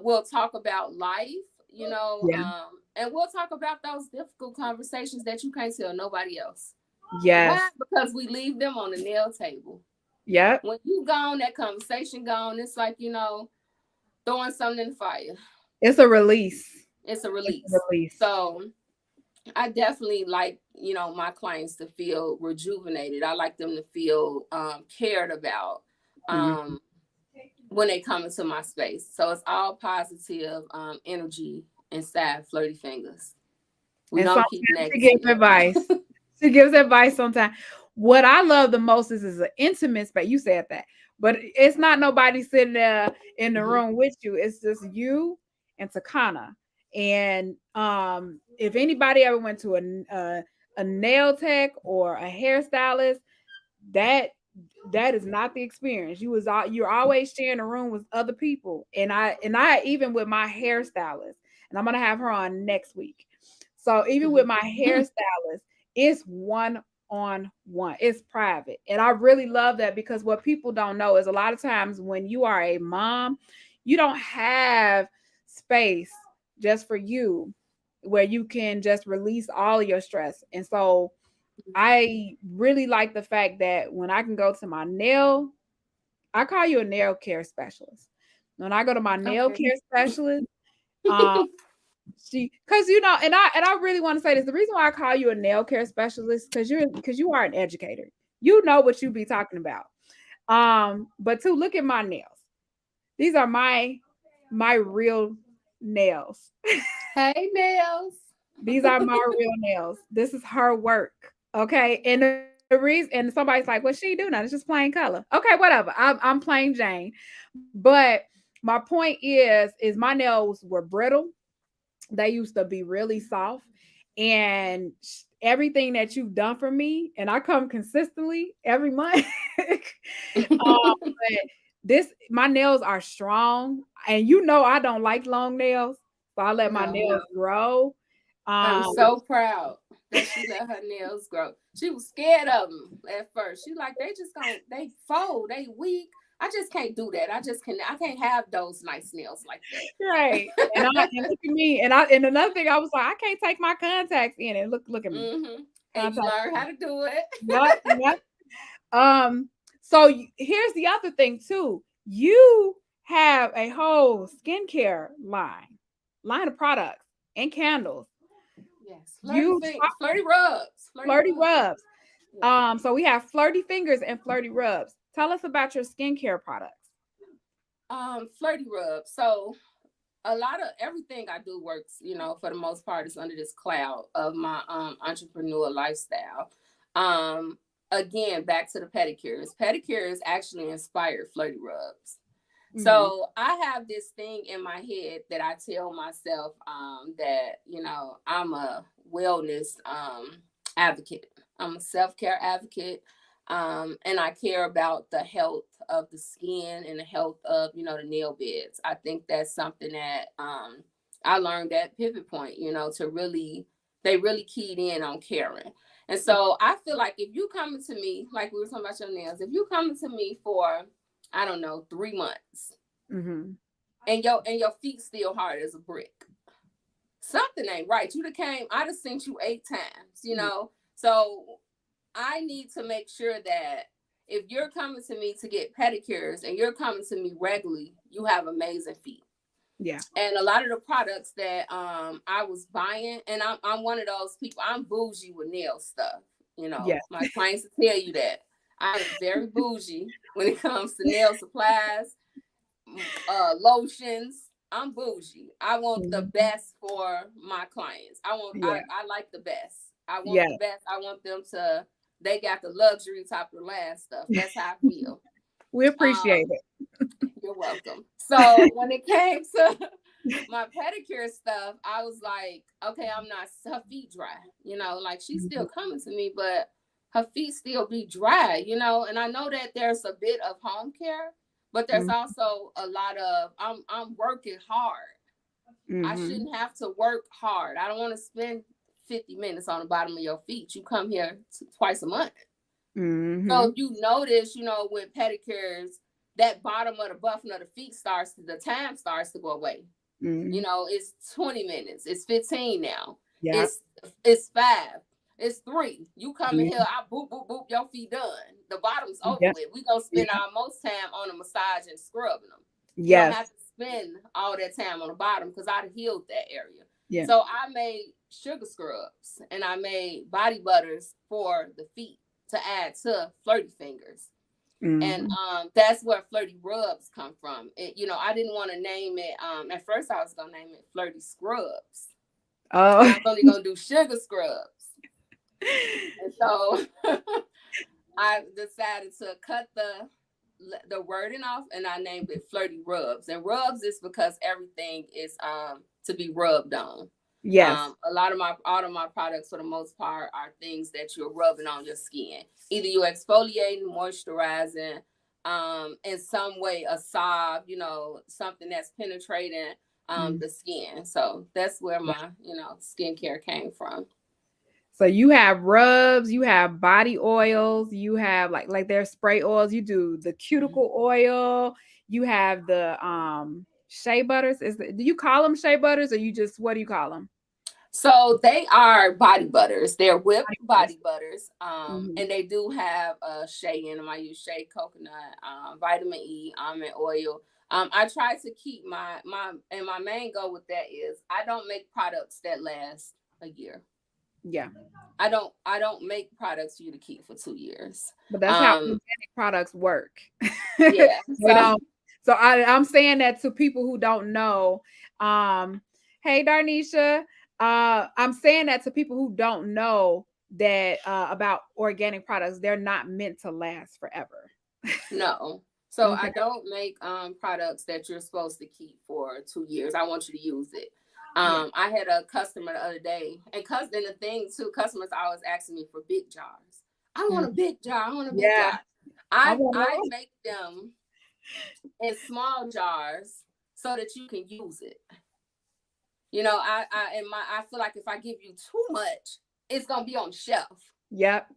we'll talk about life, Yeah. and we'll talk about those difficult conversations that you can't tell nobody else. Why? Yes. Because we leave them on the nail table. Yep. When you gone, that conversation gone, it's like, throwing something in the fire. It's a release. It's a It's a release. release. So I definitely like, my clients to feel rejuvenated. I like them to feel cared about Mhm. um, when they come into my space. So it's all positive energy inside Flirty Fingers. We And don't keep sometimes she gives negativity. advice. She gives advice sometimes. What I love the most is an intimate space. You said that, but it's not nobody sitting there in the Mhm. room with you. It's just you and Tacona. And if anybody ever went to a nail tech or a hairstylist, that that is not the experience. You're always sharing a room with other people. And I even with my hairstylist, and I'm gonna have her on next week. So even with Mhm. my hairstylist, it's one on one. It's private. And I really love that because what people don't know is a lot of times when you are a mom, you don't have space just for you where you can just release all of your stress. And so I really like the fact that when I can go to my nail, I call you a nail care specialist. When I go to my nail Okay. care specialist, um, because and I really want to say this. The reason why I call you a nail care specialist because you are an educator. You know what you be talking about. But to look at my nails. These are my real nails. Hey, nails. These are my real nails. This is her work. Okay. And the reason, and somebody's like, "What she do now? It's just plain color." Okay, whatever. I'm plain Jane. But my point is my nails were brittle. They used to be really soft. And everything that you've done for me, and I come consistently every month. But this, my nails are strong, and I don't like long nails, so I let my No, nails grow. I'm Um, so proud that she let her nails grow. She was scared of them at first. She like, they just gonna, they fold, they weak. I just can't do that. I can't have those nice nails like right. And that. look at me, and another thing, I was like, I can't take my contacts in, and look at me, And you contacts learn in. how to do it. Yep, yep. So here's the other thing too. You have a whole skincare line of products and candles. Yes, You talk Flirtyrubs, Flirty Flirtyrubs. rubs. Yeah. So we have Flirtyfingers and Flirtyrubs. Tell us about your skincare products. Flirtyrubs. So a lot of everything I do works, for the most part, is under this cloud of my entrepreneur lifestyle. Um, Again, back to the pedicures. Pedicures actually inspired Flirtyrubs. Mhm. So I have this thing in my head that I tell myself that I'm a wellness advocate. I'm a self-care advocate, and I care about the health of the skin and the health of the nail beds. I think that's something that I learned at Pivot Point. To really they really keyed in on caring. And so I feel like if you coming to me, like we were talking about your nails, if you coming to me for, I don't know, 3 months, Mhm. and your feet still hard as a brick, something ain't right. I'd have sent you 8 times. So I need to make sure that if you're coming to me to get pedicures and you're coming to me regularly, you have amazing feet. Yeah. And a lot of the products that I was buying, and I'm one of those people. I'm bougie with nail stuff. Yeah. My clients will tell you that I am very bougie when it comes to nail supplies, lotions. I'm bougie. I want the Mhm. best for my clients. Yeah. I like the best. I want Yeah. the best. I want them to, they got the luxury top of the line stuff. That's how I feel. We appreciate Um, it. you're welcome. So when it came to my pedicure stuff, I was like, okay, I'm not, her feet dry, like she's still Mhm. coming to me, but her feet still be dry, and I know that there's a bit of home care, but there's Mhm. also a lot of, I'm working hard. I Mhm. shouldn't have to work hard. I don't want to spend 50 minutes on the bottom of your feet. You come here twice a month. So if Mhm. you notice, with pedicures, that bottom of the button of the feet the time starts to go away. Mhm. It's 20 minutes. It's 15 now. Yeah. It's 5. It's 3. You come in here, Mhm. I boop, boop, boop, your feet done. The bottom's over Yeah. with. We gonna spend Yeah. our most time on a massage and scrubbing them. You don't have Yes. to spend all that time on the bottom because I'd healed that area. Yeah. So I made sugar scrubs and I made body butters for the feet to add to Flirtyfingers. And Mhm. that's where Flirtyrubs come from. I didn't want to name it. At first, I was gonna name it Flirty Scrubs, and Oh. I was only gonna do sugar scrubs. And so I decided to cut the wording off, and I named it Flirtyrubs. And rubs is because everything is to be rubbed on. Yes. All of my products for the most part are things that you're rubbing on your skin. Either you're exfoliating, moisturizing, in some way a salve, something that's penetrating Mm. the skin. So that's where my, skincare came from. So you have rubs, you have body oils, you have like there's spray oils, you do the cuticle oil, you have the shea butters. Do you call them shea butters, or you just, what do you call them? So they are body butters. They're whipped Body butters. body butters. Mhm. And they do have shea in them. I use shea coconut, vitamin E, almond oil. I try to keep my main goal with that is I don't make products that last a year. Yeah. I don't make products for you to keep for 2 years. But that's how Um, organic products work. yeah. They So don't. So I'm saying that to people who don't know. Hey Darnisha, I'm saying that to people who don't know that about organic products. They're not meant to last forever. No. So Okay. I don't make products that you're supposed to keep for 2 years. I want you to use it. Yeah. I had a customer the other day, and the thing too, customers are always asking me for big jars. I want a big jar. I want a big Yeah. jar. I I want make them in small jars so that you can use it. You know, I feel like if I give you too much, it's gonna be on the shelf. Yep.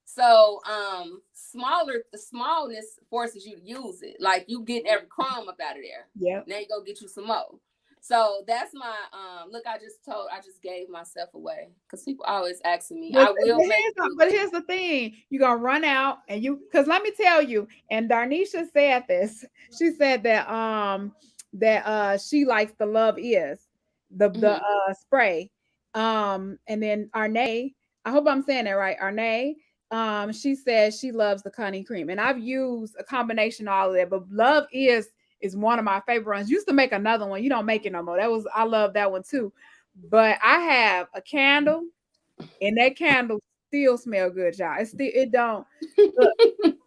So the smallness forces you to use it. Like you get every crumb up out of there. Yep. Now you go get you some more. So that's my look, I just gave myself away. Because people always asking me. I will make But here's the thing. You're gonna run out and because let me tell you, and Darnisha said this. She said that she likes the Love Is the spray. And then Arne, I hope I'm saying that right. Arne, she says she loves the honey cream. And I've used a combination of all of that, but Love is one of my favorite ones. Used to make another one. You don't make it no more. I love that one too. But I have a candle, and that candle still smell good, y'all. It don't look.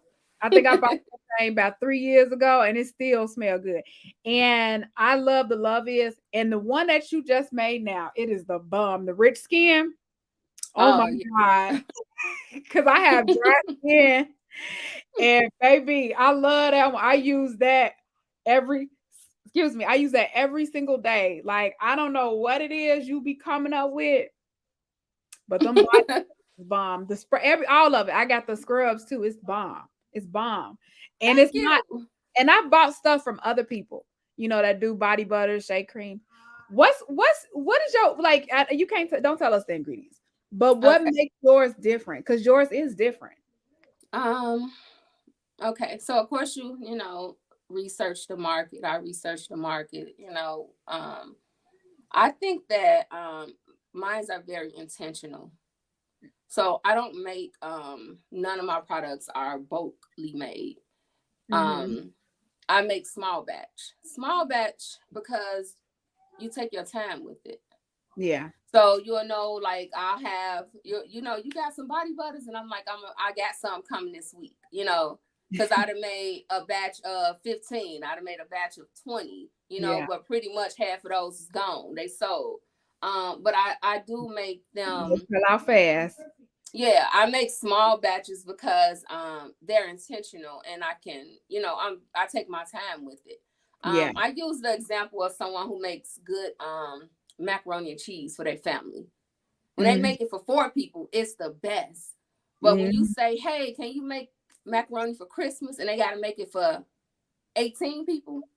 I think I bought that thing about 3 years ago, and it still smell good. And I love the Love Is, and the one that you just made now, it is the bomb, the rich skin. Oh my yeah. God, because I have dry skin, and baby, I love that one. I use that every. Excuse me, I use that every single day. Like I don't know what it is you be coming up with, but them bomb. The spray, all of it. I got the scrubs too. It's bomb. It's bomb. And Thank it's not. you. And I bought stuff from other people, that do body butter, shea cream. What is your like? You can't don't tell us the ingredients, but what Okay. makes yours different? Because yours is different. Um. Okay. So of course research the market. I research the market. I think that mines are very intentional. So I don't make none of my products are bulkly made. Mm-hmm. I make small batch. Small batch because you take your time with it. Yeah. So you'll know, like I'll have you got some body butters, and I'm like I got some coming this week, because I'd have made a batch of 15, I'd have made a batch of 20, Yeah. but pretty much half of those is gone, they sold. But I do make They them. fell out fast. Yeah, I make small batches because they're intentional, and I can, I take my time with it. Yeah. I use the example of someone who makes good macaroni and cheese for their family. When they Mm-hmm. make it for 4 people, it's the best. But when you Mm-hmm. say, "Hey, can you make macaroni for Christmas?" and they got to make it for 18 people,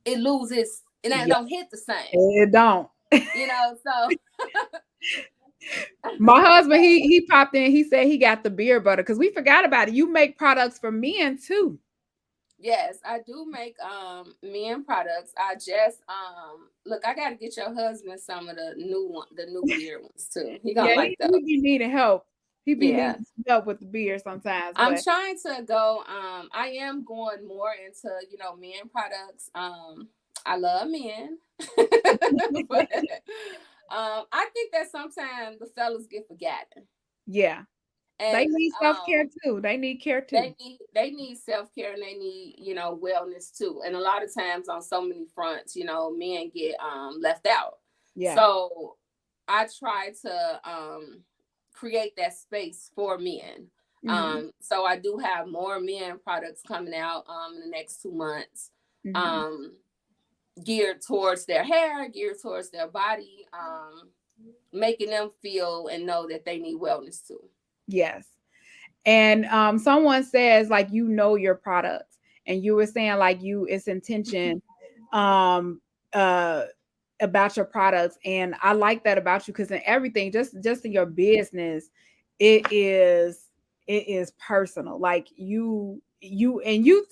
it loses, and that Yeah. don't hit the same. It don't. So My husband, he popped in. He said he got the beer butter because we forgot about it. You make products for men too. yes, I do make men products. I just look, I gotta get your husband some of the new beer ones too. He Yeah, gonna like those. he be needing help. He be Yeah. needing some help with the beer sometimes, I'm but trying to go, I am going more into, men products. I love men. But I think that sometimes the fellas get forgotten. yeah, they And need self care too. They need care too. they need self-care, and they need, wellness too. And a lot of times on so many fronts, men get left out. Yeah. So I try to create that space for men. Hmm. So I do have more men products coming out in the next 2 months, Hmm. um geared towards their hair, geared towards their body, making them feel and know that they need wellness too. Yes. And someone says like your products, and you were saying like it's intention um uh about your products, and I like that about you because in everything, just in your business, it is personal. Like you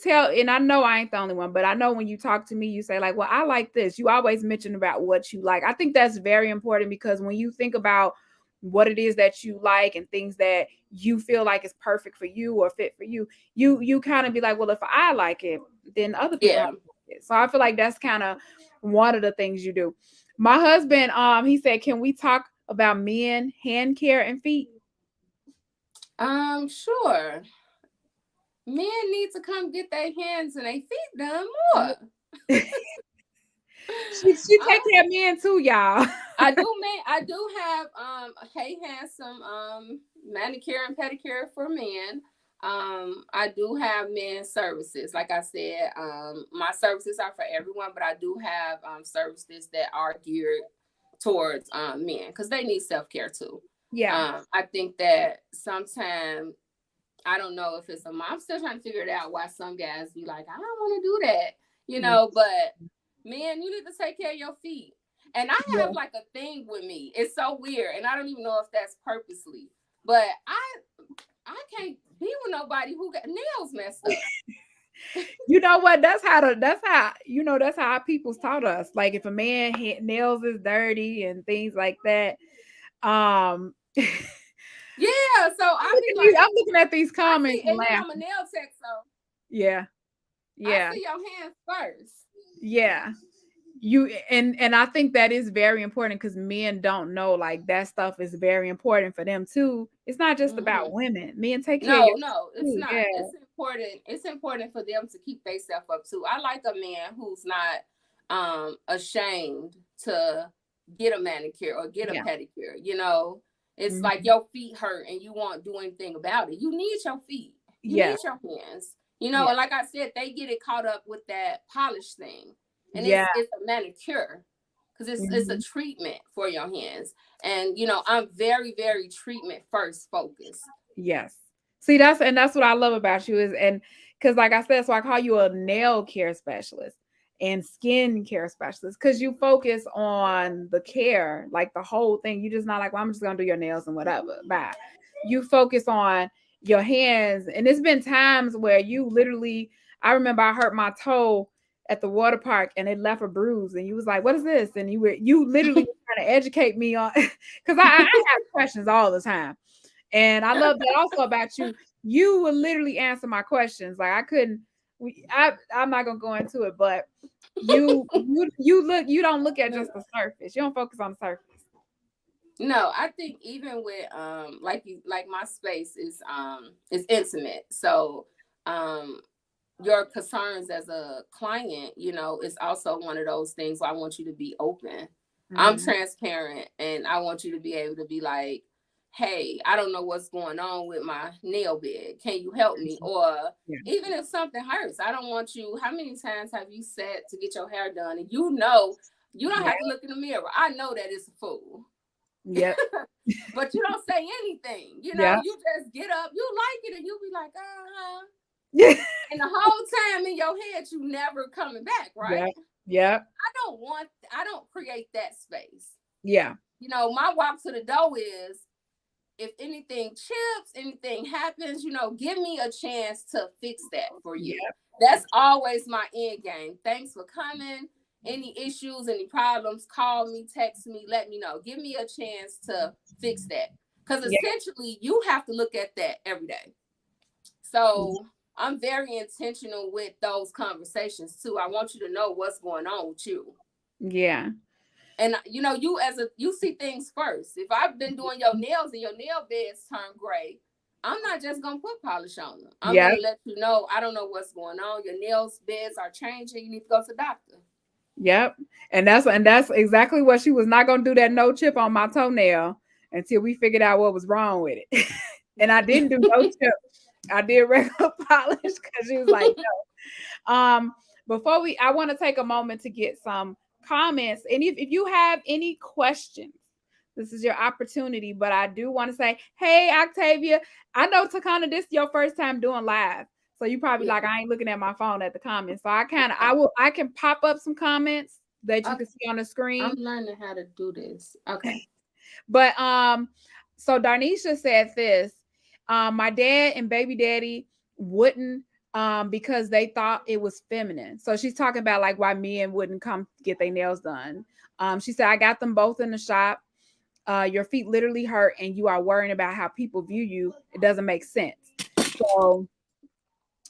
tell, and I know I ain't the only one, but I know when you talk to me, you say like, well, I like this. You always mention about what you like. I think that's very important because when you think about what it is that you like and things that you feel like it's perfect for you or fit for you, you kind of be like, well, if I like it, then other people have Yeah. to like it. So I feel like that's kind of one of the things you do. My husband, he said, can we talk about men hand care and feet? Sure. Men need to come get their hands and their feet done more. She take I, care of men too, y'all. I do, man. I do have Hey Handsome manicure and pedicure for men. I do have men's services. Like I said, my services are for everyone, but I do have services that are geared towards men because they need self-care too. Yeah. I think that sometimes I don't know if it's I'm still trying to figure it out why some guys be like, I don't want to do that, Mm, but man, you need to take care of your feet. And I have yeah. like a thing with me. It's so weird. And I don't even know if that's purposely. But I can't be with nobody who got nails messed up. You know what? That's how our people's taught us. Like if a man nails is dirty and things like that. Um Yeah. So I be like, I'm looking at these I see, comments and and then I'm a laughing. nail tech, so Yeah. I Yeah. see your hands first. Yeah. You and I think that is very important because men don't know like that stuff is very important for them too. It's not just Hmm. about women. Men take care of No, your no, it's too. not. Yeah. It's important. It's important for them to keep themselves up too. I like a man who's not ashamed to get a manicure or get a Yeah. pedicure. It's like Mhm. your feet hurt and you won't do anything about it. You need your feet. You Yeah. need your hands. Yeah. And like I said, they get it caught up with that polish thing. And Yeah. it's a manicure because it's a Mhm. treatment for your hands. And I'm very, very treatment first focused. Yes. See, that's what I love about you is and because like I said, so I call you a nail care specialist and skin care specialist because you focus on the care, like the whole thing. You just not like, well, I'm just gonna do your nails and whatever. Bye. You focus on your hands, and it's been times where you literally, I remember I hurt my toe at the water park and it left a bruise, and you was like, "What is this?" And you literally were trying to educate me on because I have questions all the time. And I love that also about you. You will literally answer my questions. Like I couldn't. I'm not gonna go into it, but you don't look at just the surface. You don't focus on the surface. No, I think even with like my space is intimate. So um your concerns as a client, is also one of those things where I want you to be open. I'm Mhm. transparent and I want you to be able to be like, hey, I don't know what's going on with my nail bed. Can you help me? Or Yeah. even if something hurts, I don't want you. How many times have you sat to get your hair done and you don't Yeah. have to look in the mirror? I know that it's a fool. Yep. But you don't say anything. Yeah. You just get up, you like it, and you be like, uh-huh. Yeah. And the whole time in your head, you never coming back, right? Yeah. Yeah. I don't create that space. Yeah. My walk to the door is if anything chips, anything happens, give me a chance to fix that for you. Yeah. That's always my end game. Thanks for coming. Any issues, any problems, call me, text me, let me know. Give me a chance to fix that. Because Yeah. essentially, you have to look at that every day. So I'm very intentional with those conversations too. I want you to know what's going on with you. Yeah. And you see things first. If I've been doing your nails and your nail beds turn gray, I'm not just gonna put polish on them. I'm Yeah. gonna let you know I don't know what's going on. Your nails beds are changing. You need to go to the doctor. Yep. And that's exactly what she was not gonna do that no chip on my toenail until we figured out what was wrong with it. And I didn't do no chip. I did regular polish because she was like, no. Before I want to take a moment to get some comments. And if you have any questions, this is your opportunity. But I do want to say, hey, Octavia, I know Tacona, this is your first time doing live. So you probably Yeah. like, I ain't looking at my phone at the comments. So Okay. I can pop up some comments that you Okay. can see on the I'm screen. learning how to do this. Okay. But so Darnisha said this. My dad and baby daddy wouldn't because they thought it was feminine. So she's talking about like why men wouldn't come get their nails done. She said I got them both in the shop. your feet literally hurt and you are worrying about how people view you, it doesn't make sense. So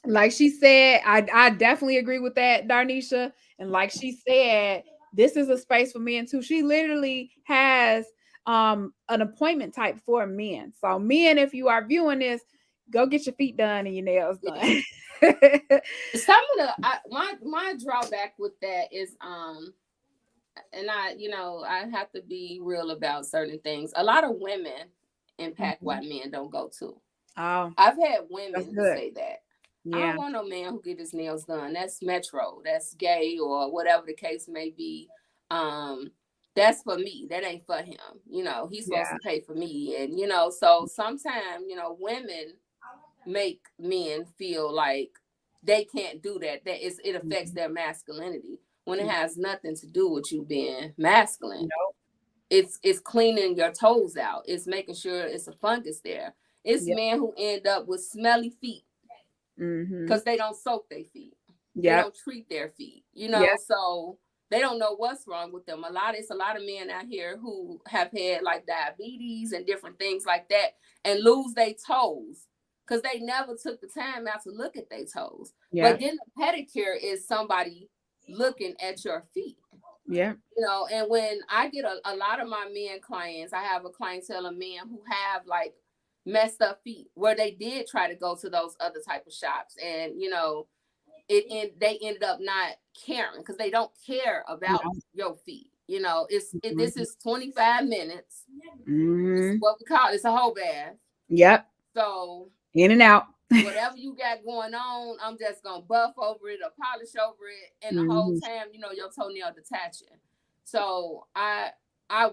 like she said, I definitely agree with that, Darnisha. And like she said, this is a space for men too. She literally has an appointment type for men. So men, if you are viewing this, go get your feet done and your nails done. Some of the my drawback with that is and I have to be real about certain things. A lot of women impact why men don't go to. Oh, I've had that's women who good. say that. I Yeah. don't want no man who get his nails done. That's metro. That's gay or whatever the case may be. Um, that's for me. That ain't for him. He's supposed Yeah. to pay for me. And so sometimes, women make men feel like they can't do that. It affects their masculinity when it has nothing to do with you being masculine. Nope. It's cleaning your toes out. It's making sure it's a fungus there. It's Yep. men who end up with smelly feet because they don't soak their feet. They Yep. don't treat their feet, Yep. so they don't know what's wrong with them. It's a lot of men out here who have had like diabetes and different things like that and lose their toes because they never took the time out to look at their toes. But Yep. then the pedicure is somebody looking at your feet. Yep. And when I get a lot of my men clients, I have a clientele of men who have like messed up feet where they did try to go to those other type of shops and they ended up not caring because they don't care about No. your feet. This is 25 minutes. This is Mm-hmm. what we call it's a whole bath. Yep. So In and out. whatever you got going on, I'm just gonna buff over it or polish over it, and the whole Mm-hmm. time, your toenail detaching. So I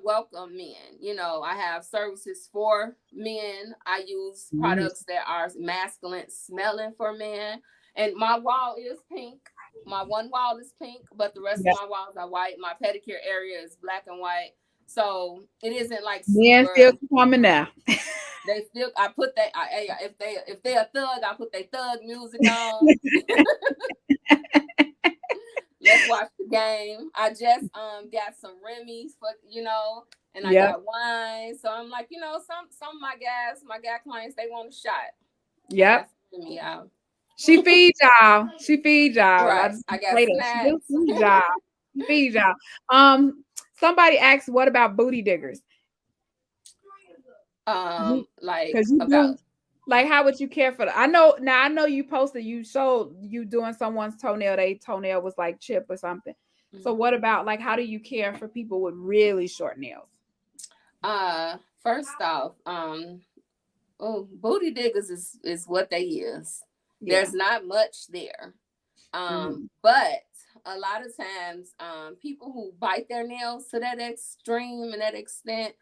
welcome men. I have services for men. I use Mm-hmm. products that are masculine smelling for men. And my wall is pink. My one wall is pink, but the rest of Yep. my walls are white. My pedicure area is black and white. So it isn't like Men still super. coming now. They still. I put that. If they a thug, I put their thug music on. Let's watch the game. I just got some Remy's for and I Yep. got wine. So I'm like, some of my guy clients, they want a shot. I Yep. got some Remy out. She feeds y'all. She feeds y'all. I Right. just I got say that. She do snacks. feed y'all. She feeds y'all. Somebody asked, what about booty diggers? Like Because you about do, like, how would you care for that? I know you posted, you showed you doing someone's toenail, they toenail was like chip or something. So what about, like, how do you care for people with really short nails? first off, booty diggers is what they is. Yeah. There's not much there. Mhm. But a lot of times, people who bite their nails to that extreme and that extent,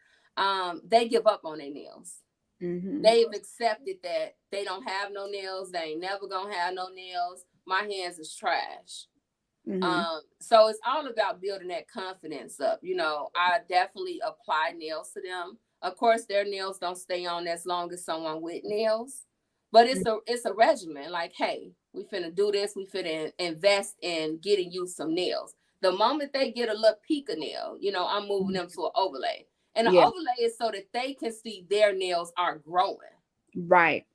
they give up on their nails. Mhm. They've accepted that they don't have no nails. They ain't never gonna have no nails. My hands is trash. Mhm. So it's all about building that confidence up. I definitely apply nails to them. Of course, their nails don't stay on as long as someone with nails, but it's a regimen. Like, hey, we finna do this. We finna invest in getting you some nails. The moment they get a little peak of nail, I'm moving them to an overlay. And the Yeah. overlay is so that they can see their nails are growing. Right.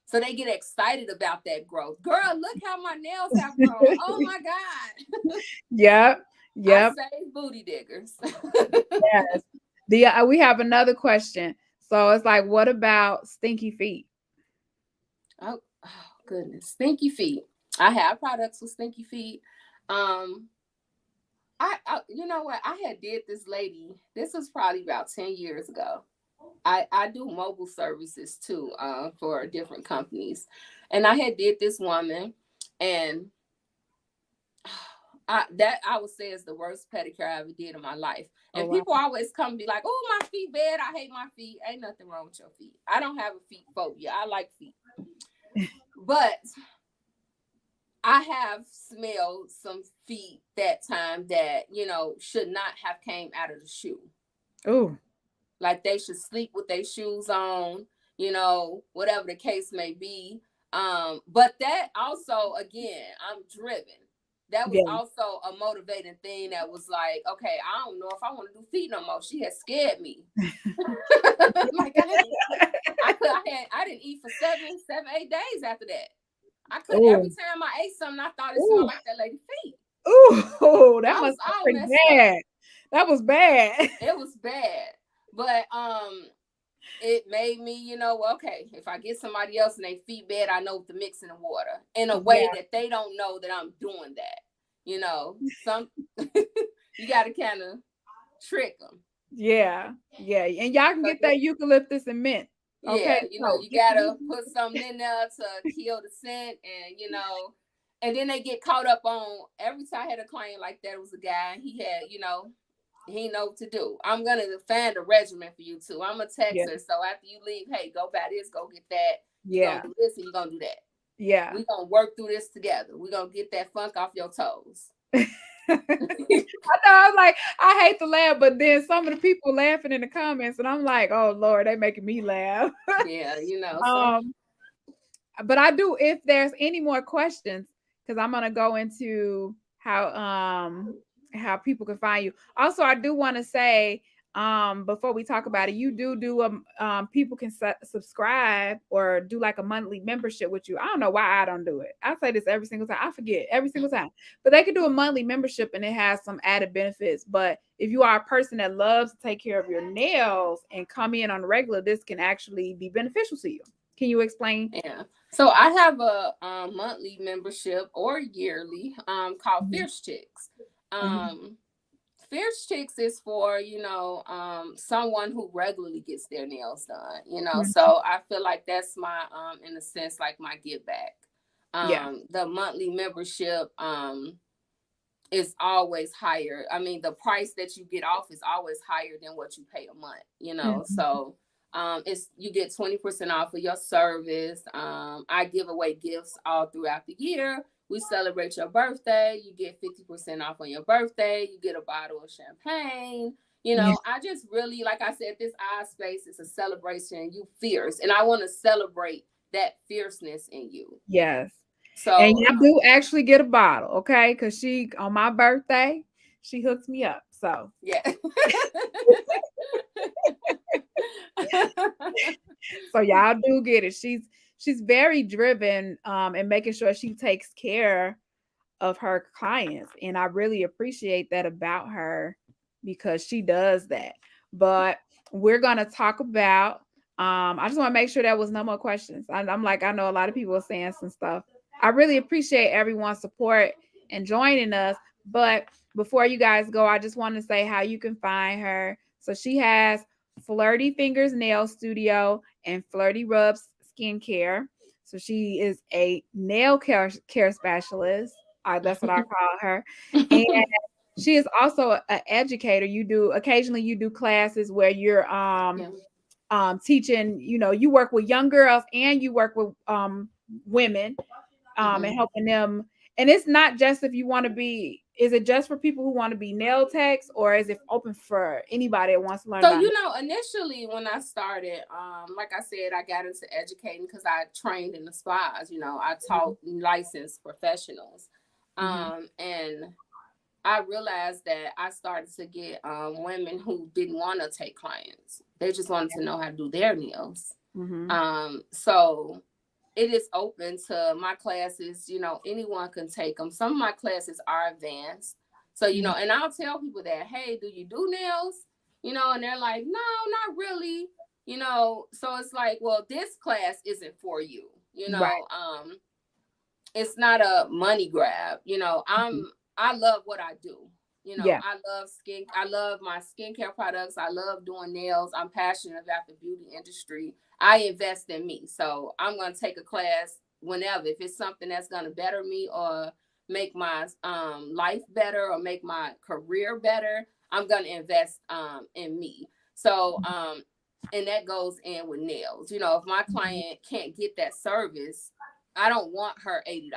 So they get excited about that growth. Girl, look how my nails have grown. Oh my God. Yep. I Yep. say booty diggers. Yes. We have another question. So it's like, what about stinky feet? Oh, goodness. Stinky feet. I have products with stinky feet. Um, you know what? I had did this lady. This was probably about 10 years ago. I do mobile services too, for different companies. And I had did this woman and I would say is the worst pedicure I ever did in my life. Oh And wow. people always come and be like, "Oh, my feet bad. I hate my feet." Ain't nothing wrong with your feet. I don't have a feet phobia. I like feet, but I have smelled some feet that time that should not have came out of the shoe. Oh. Like they should sleep with their shoes on. Whatever the case may be. But that also, again, I'm driven. that was Yeah. also a motivating thing that was like, okay, I don't know if I want to do feet no more. She had scared me. Like I didn't eat for 8 days after that. I could every Oh. time I ate something, I thought it smelled Ooh. like that lady's feet. Ooh, that I was must be all pretty messed up. bad. That was bad. It was bad. But it made me, okay, if I get somebody else and they feet bad, I know to mix in the water in a way Yeah. that they don't know that I'm doing that. Some you got to kind of trick them. Yeah. Yeah. And y'all can So, get that eucalyptus and mint. Okay. yeah, So you gotta put something in there to kill the scent, and then they get caught up on. Every time I had a client like that, it was a guy. He had, he know what to do. I'm gonna find a regimen for you too. I'm a yeah. texter, so after you leave, hey, go buy this, go get that. You're Yeah. gonna do this and you're gonna do that. Yeah. We're gonna work through this together. We're gonna get that funk off your toes. I know, I was like, I hate to laugh, but then some of the people laughing in the comments, and I'm like, oh Lord, they making me laugh. Yeah, so um, but I do, if there's any more questions, because I'm gonna go into how people can find you. Also, I do want to say, before we talk about it, you do people can subscribe or do like a monthly membership with you. I don't know why I don't do it. I say this every single time. I forget every single time. But they can do a monthly membership and it has some added benefits. But if you are a person that loves to take care of your nails and come in on regular, this can actually be beneficial to you. Can you explain? yeah. So I have a monthly membership or yearly called Fierce Chicks. Fierce Chicks is for, someone who regularly gets their nails done. So I feel like that's my in a sense like my give back. Yeah. The monthly membership is always higher. I mean, the price that you get off is always higher than what you pay a month. So it's you get 20% off of your service. I give away gifts all throughout the year. We celebrate your birthday. You get 50% off on your birthday. You get a bottle of champagne. Yeah. I just really, like I said, this eye space is a celebration. You fierce, and I want to celebrate that fierceness in you. Yes. And So you do actually get a bottle, okay? Because she on my birthday, she hooks me up. So yeah. so y'all do get it. She's very driven and making sure she takes care of her clients. And I really appreciate that about her because she does that. But we're gonna talk about I just want to make sure there was no more questions. I'm like, I know a lot of people are saying some stuff. I really appreciate everyone's support and joining us. But before you guys go, I just want to say how you can find her. So she has Flirtyfingers Nail Studio and Flirtyrubs Skincare. So she is a nail care specialist. That's what I call her. And she is also an educator. Occasionally you do classes where you're teaching, you work with young girls and you work with women and helping them. And it's not just if you want to be, is it just for people who want to be nail techs or is it open for anybody that wants to learn So, about initially when I started, like I said, I got into educating because I trained in the spas, I taught licensed professionals. And I realized that I started to get women who didn't want to take clients. They just wanted to know how to do their nails. So it is open to my classes. Anyone can take them. Some of my classes are advanced. So, and I'll tell people that, hey, do you do nails? And they're like, no, not really. So it's like, well, this class isn't for you. right. It's not a money grab. I love what I do. Yeah. I love my skincare products. I love doing nails. I'm passionate about the beauty industry. I invest in me. So I'm going to take a class whenever. If it's something that's going to better me or make my life better or make my career better, I'm going to invest in me. So, and that goes in with nails. If my client can't get that service, I don't want her $80.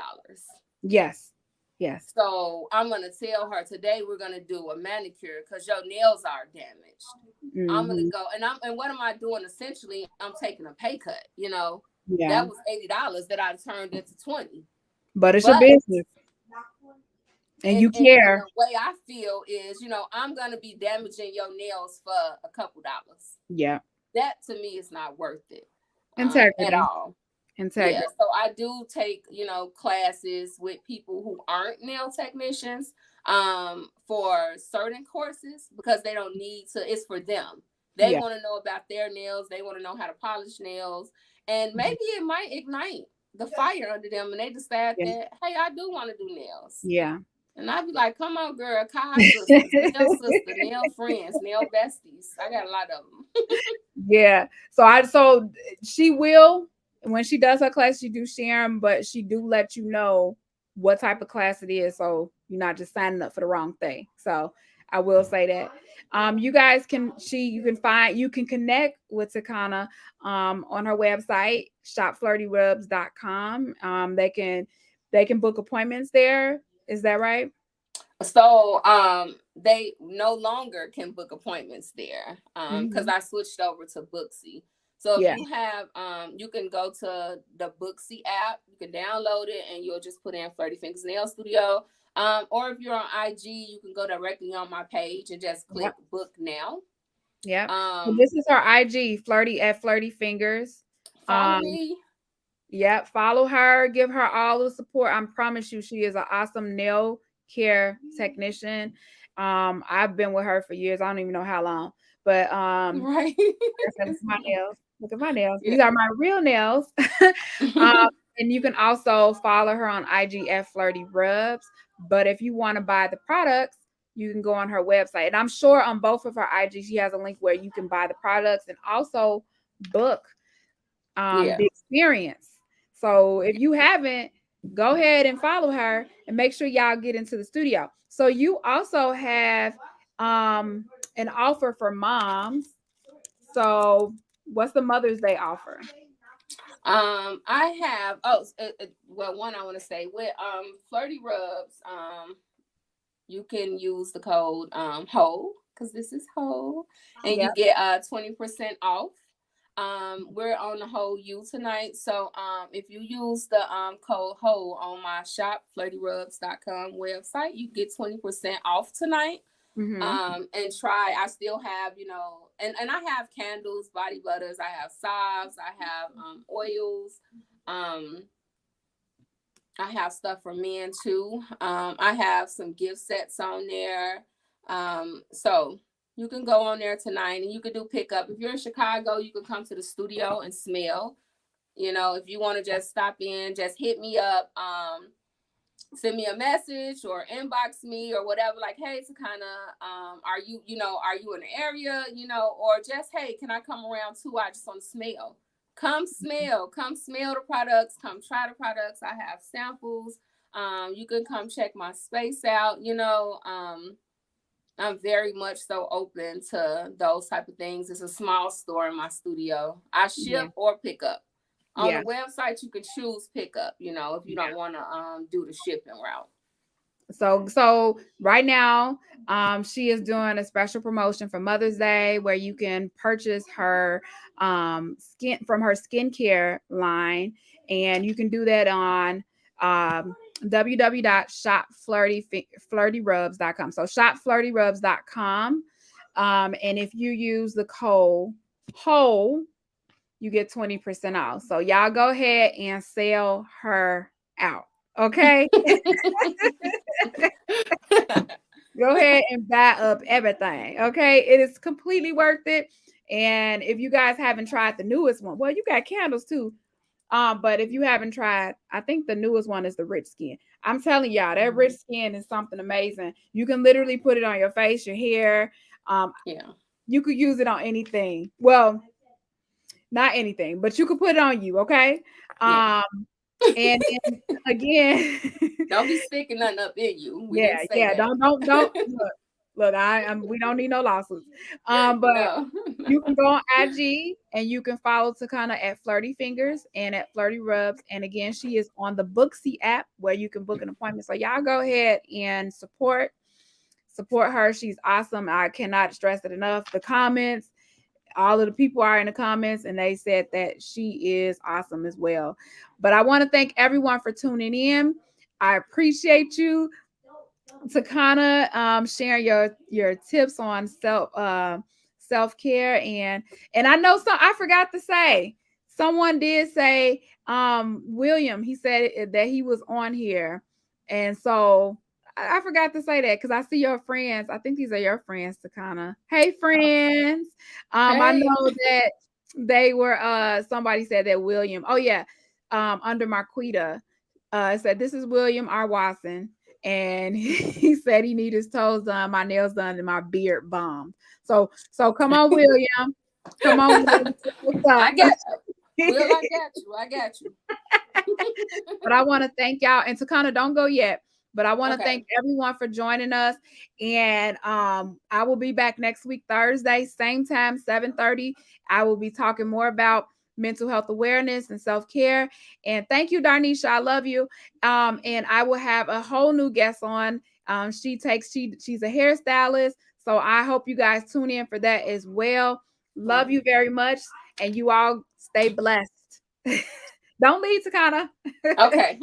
Yes. Yes. So I'm going to tell her today we're going to do a manicure because your nails are damaged. I'm going to go and what am I doing? Essentially, I'm taking a pay cut. Yeah. That was $80 that I turned into 20. But it's your business. And you And care. the way I feel is, I'm gonna be damaging your nails for a couple dollars. Yeah. That to me is not worth it, at Integrity. all. Yeah, Integrity. so I do take, classes with people who aren't nail technicians, for certain courses, because they don't need to, it's for them. They Yeah. want to know about their nails, they want to know how to polish nails, and maybe it might ignite the fire under them and they decide Yeah. that, hey, I do want to do nails. Yeah. And I'd be like, come on, girl, Kai sisters, nail sister, nail friends, nail besties. I got a lot of them. Yeah. So she will, when she does her class, she do share them, but she do let you know what type of class it is, so you're not just signing up for the wrong thing. So I will say that. You guys can you can connect with Tacona on her website, shopflirtyrubs.com. They can book appointments there. Is that right? So they no longer can book appointments there, because Hmm. I switched over to Booksy. So if Yeah. you have you can go to the Booksy app, you can download it and you'll just put in Flirty Fingers Nail Studio. Or if you're on IG, you can go directly on my page and just click Yep. book now. Yep. Well, Um this is her IG, Flirty at Flirty Fingers. Follow Um, me. yep, follow her, give her all the support. I promise you, she is an awesome nail care technician. I've been with her for years. I don't even know how long, but Right. like I said, look at my nails. Look at my nails. Yeah. These are my real nails. um, and you can also follow her on IG at Flirty Rubs. But if you want to buy the products, you can go on her website. And I'm sure on both of her IG, she has a link where you can buy the products and also book Yeah. the experience. So if you haven't, go ahead and follow her and make sure y'all get into the studio. So you also have an offer for moms. So what's the Mother's Day offer? I have well, one I want to say with Flirtyrubs, you can use the code whole, because this is whole, and Yeah. you get 20% off. We're on the whole you tonight, so if you use the code whole on my shop flirtyrubs.com website, you get 20% off tonight. Mm-hmm. And try, I still have, and I have candles, body butters, I have salves, I have oils, um I have stuff for men too. I have some gift sets on there. So you can go on there tonight and you can do pickup. If you're in Chicago, you can come to the studio and smell. If you want to just stop in, just hit me up. Send me a message or inbox me or whatever, like, hey, to kind of are you in the area, or just, hey, can I come around too? I just want to smell. Come smell the products, come try the products. I have samples. You can come check my space out. I'm very much so open to those type of things. It's a small store in my studio. I Yeah. ship or pick up. On the Yeah. website, you can choose pickup, if you Yeah. don't want to do the shipping route. So right now, she is doing a special promotion for Mother's Day where you can purchase her skin from her skincare line, and you can do that on www.shopflirtyrubs.com. So shopflirtyrubs.com. And if you use the code whole, you get 20% off. So y'all go ahead and sell her out. Okay. Go ahead and buy up everything. Okay. It is completely worth it. And if you guys haven't tried the newest one, well, you got candles too. But if you haven't tried, I think the newest one is the rich skin. I'm telling y'all, that rich skin is something amazing. You can literally put it on your face, your hair. Um, Yeah. you could use it on anything. Well, not anything, but you could put it on you, okay? Yeah. Um, and then again, Don't be sticking nothing up in you. We yeah, didn't say yeah. that. Don't look. We don't need no lawsuits. But No. you can go on IG and you can follow Takana at Flirty Fingers and at Flirty Rubs. And again, she is on the Booksy app where you can book an appointment. So y'all go ahead and support her. She's awesome. I cannot stress it enough. The comments, all of the people are in the comments and they said that she is awesome as well. But I want to thank everyone for tuning in. I appreciate you. Tacona, sharing your tips on self-care. And I know, so I forgot to say, someone did say, William, he said that he was on here. And so I forgot to say that because I see your friends. I think these are your friends, Tacona. Hey friends. I Hey. know that they were somebody said that William. Oh yeah. Under Marquita. It said, this is William R. Watson, and he said he need his toes done, my nails done, and my beard bombed. So come on, William. Come on, William. What's I up? got Will. I got you. I got you. But I want to thank y'all. And Takana, don't go yet. But I want to Okay. thank everyone for joining us. And I will be back next week, Thursday, same time, 7:30. I will be talking more about mental health awareness and self-care. And thank you, Darnisha. I love you. And I will have a whole new guest on. She's a hairstylist. So I hope you guys tune in for that as well. Love you very much. And you all stay blessed. Don't leave, Takana. Okay.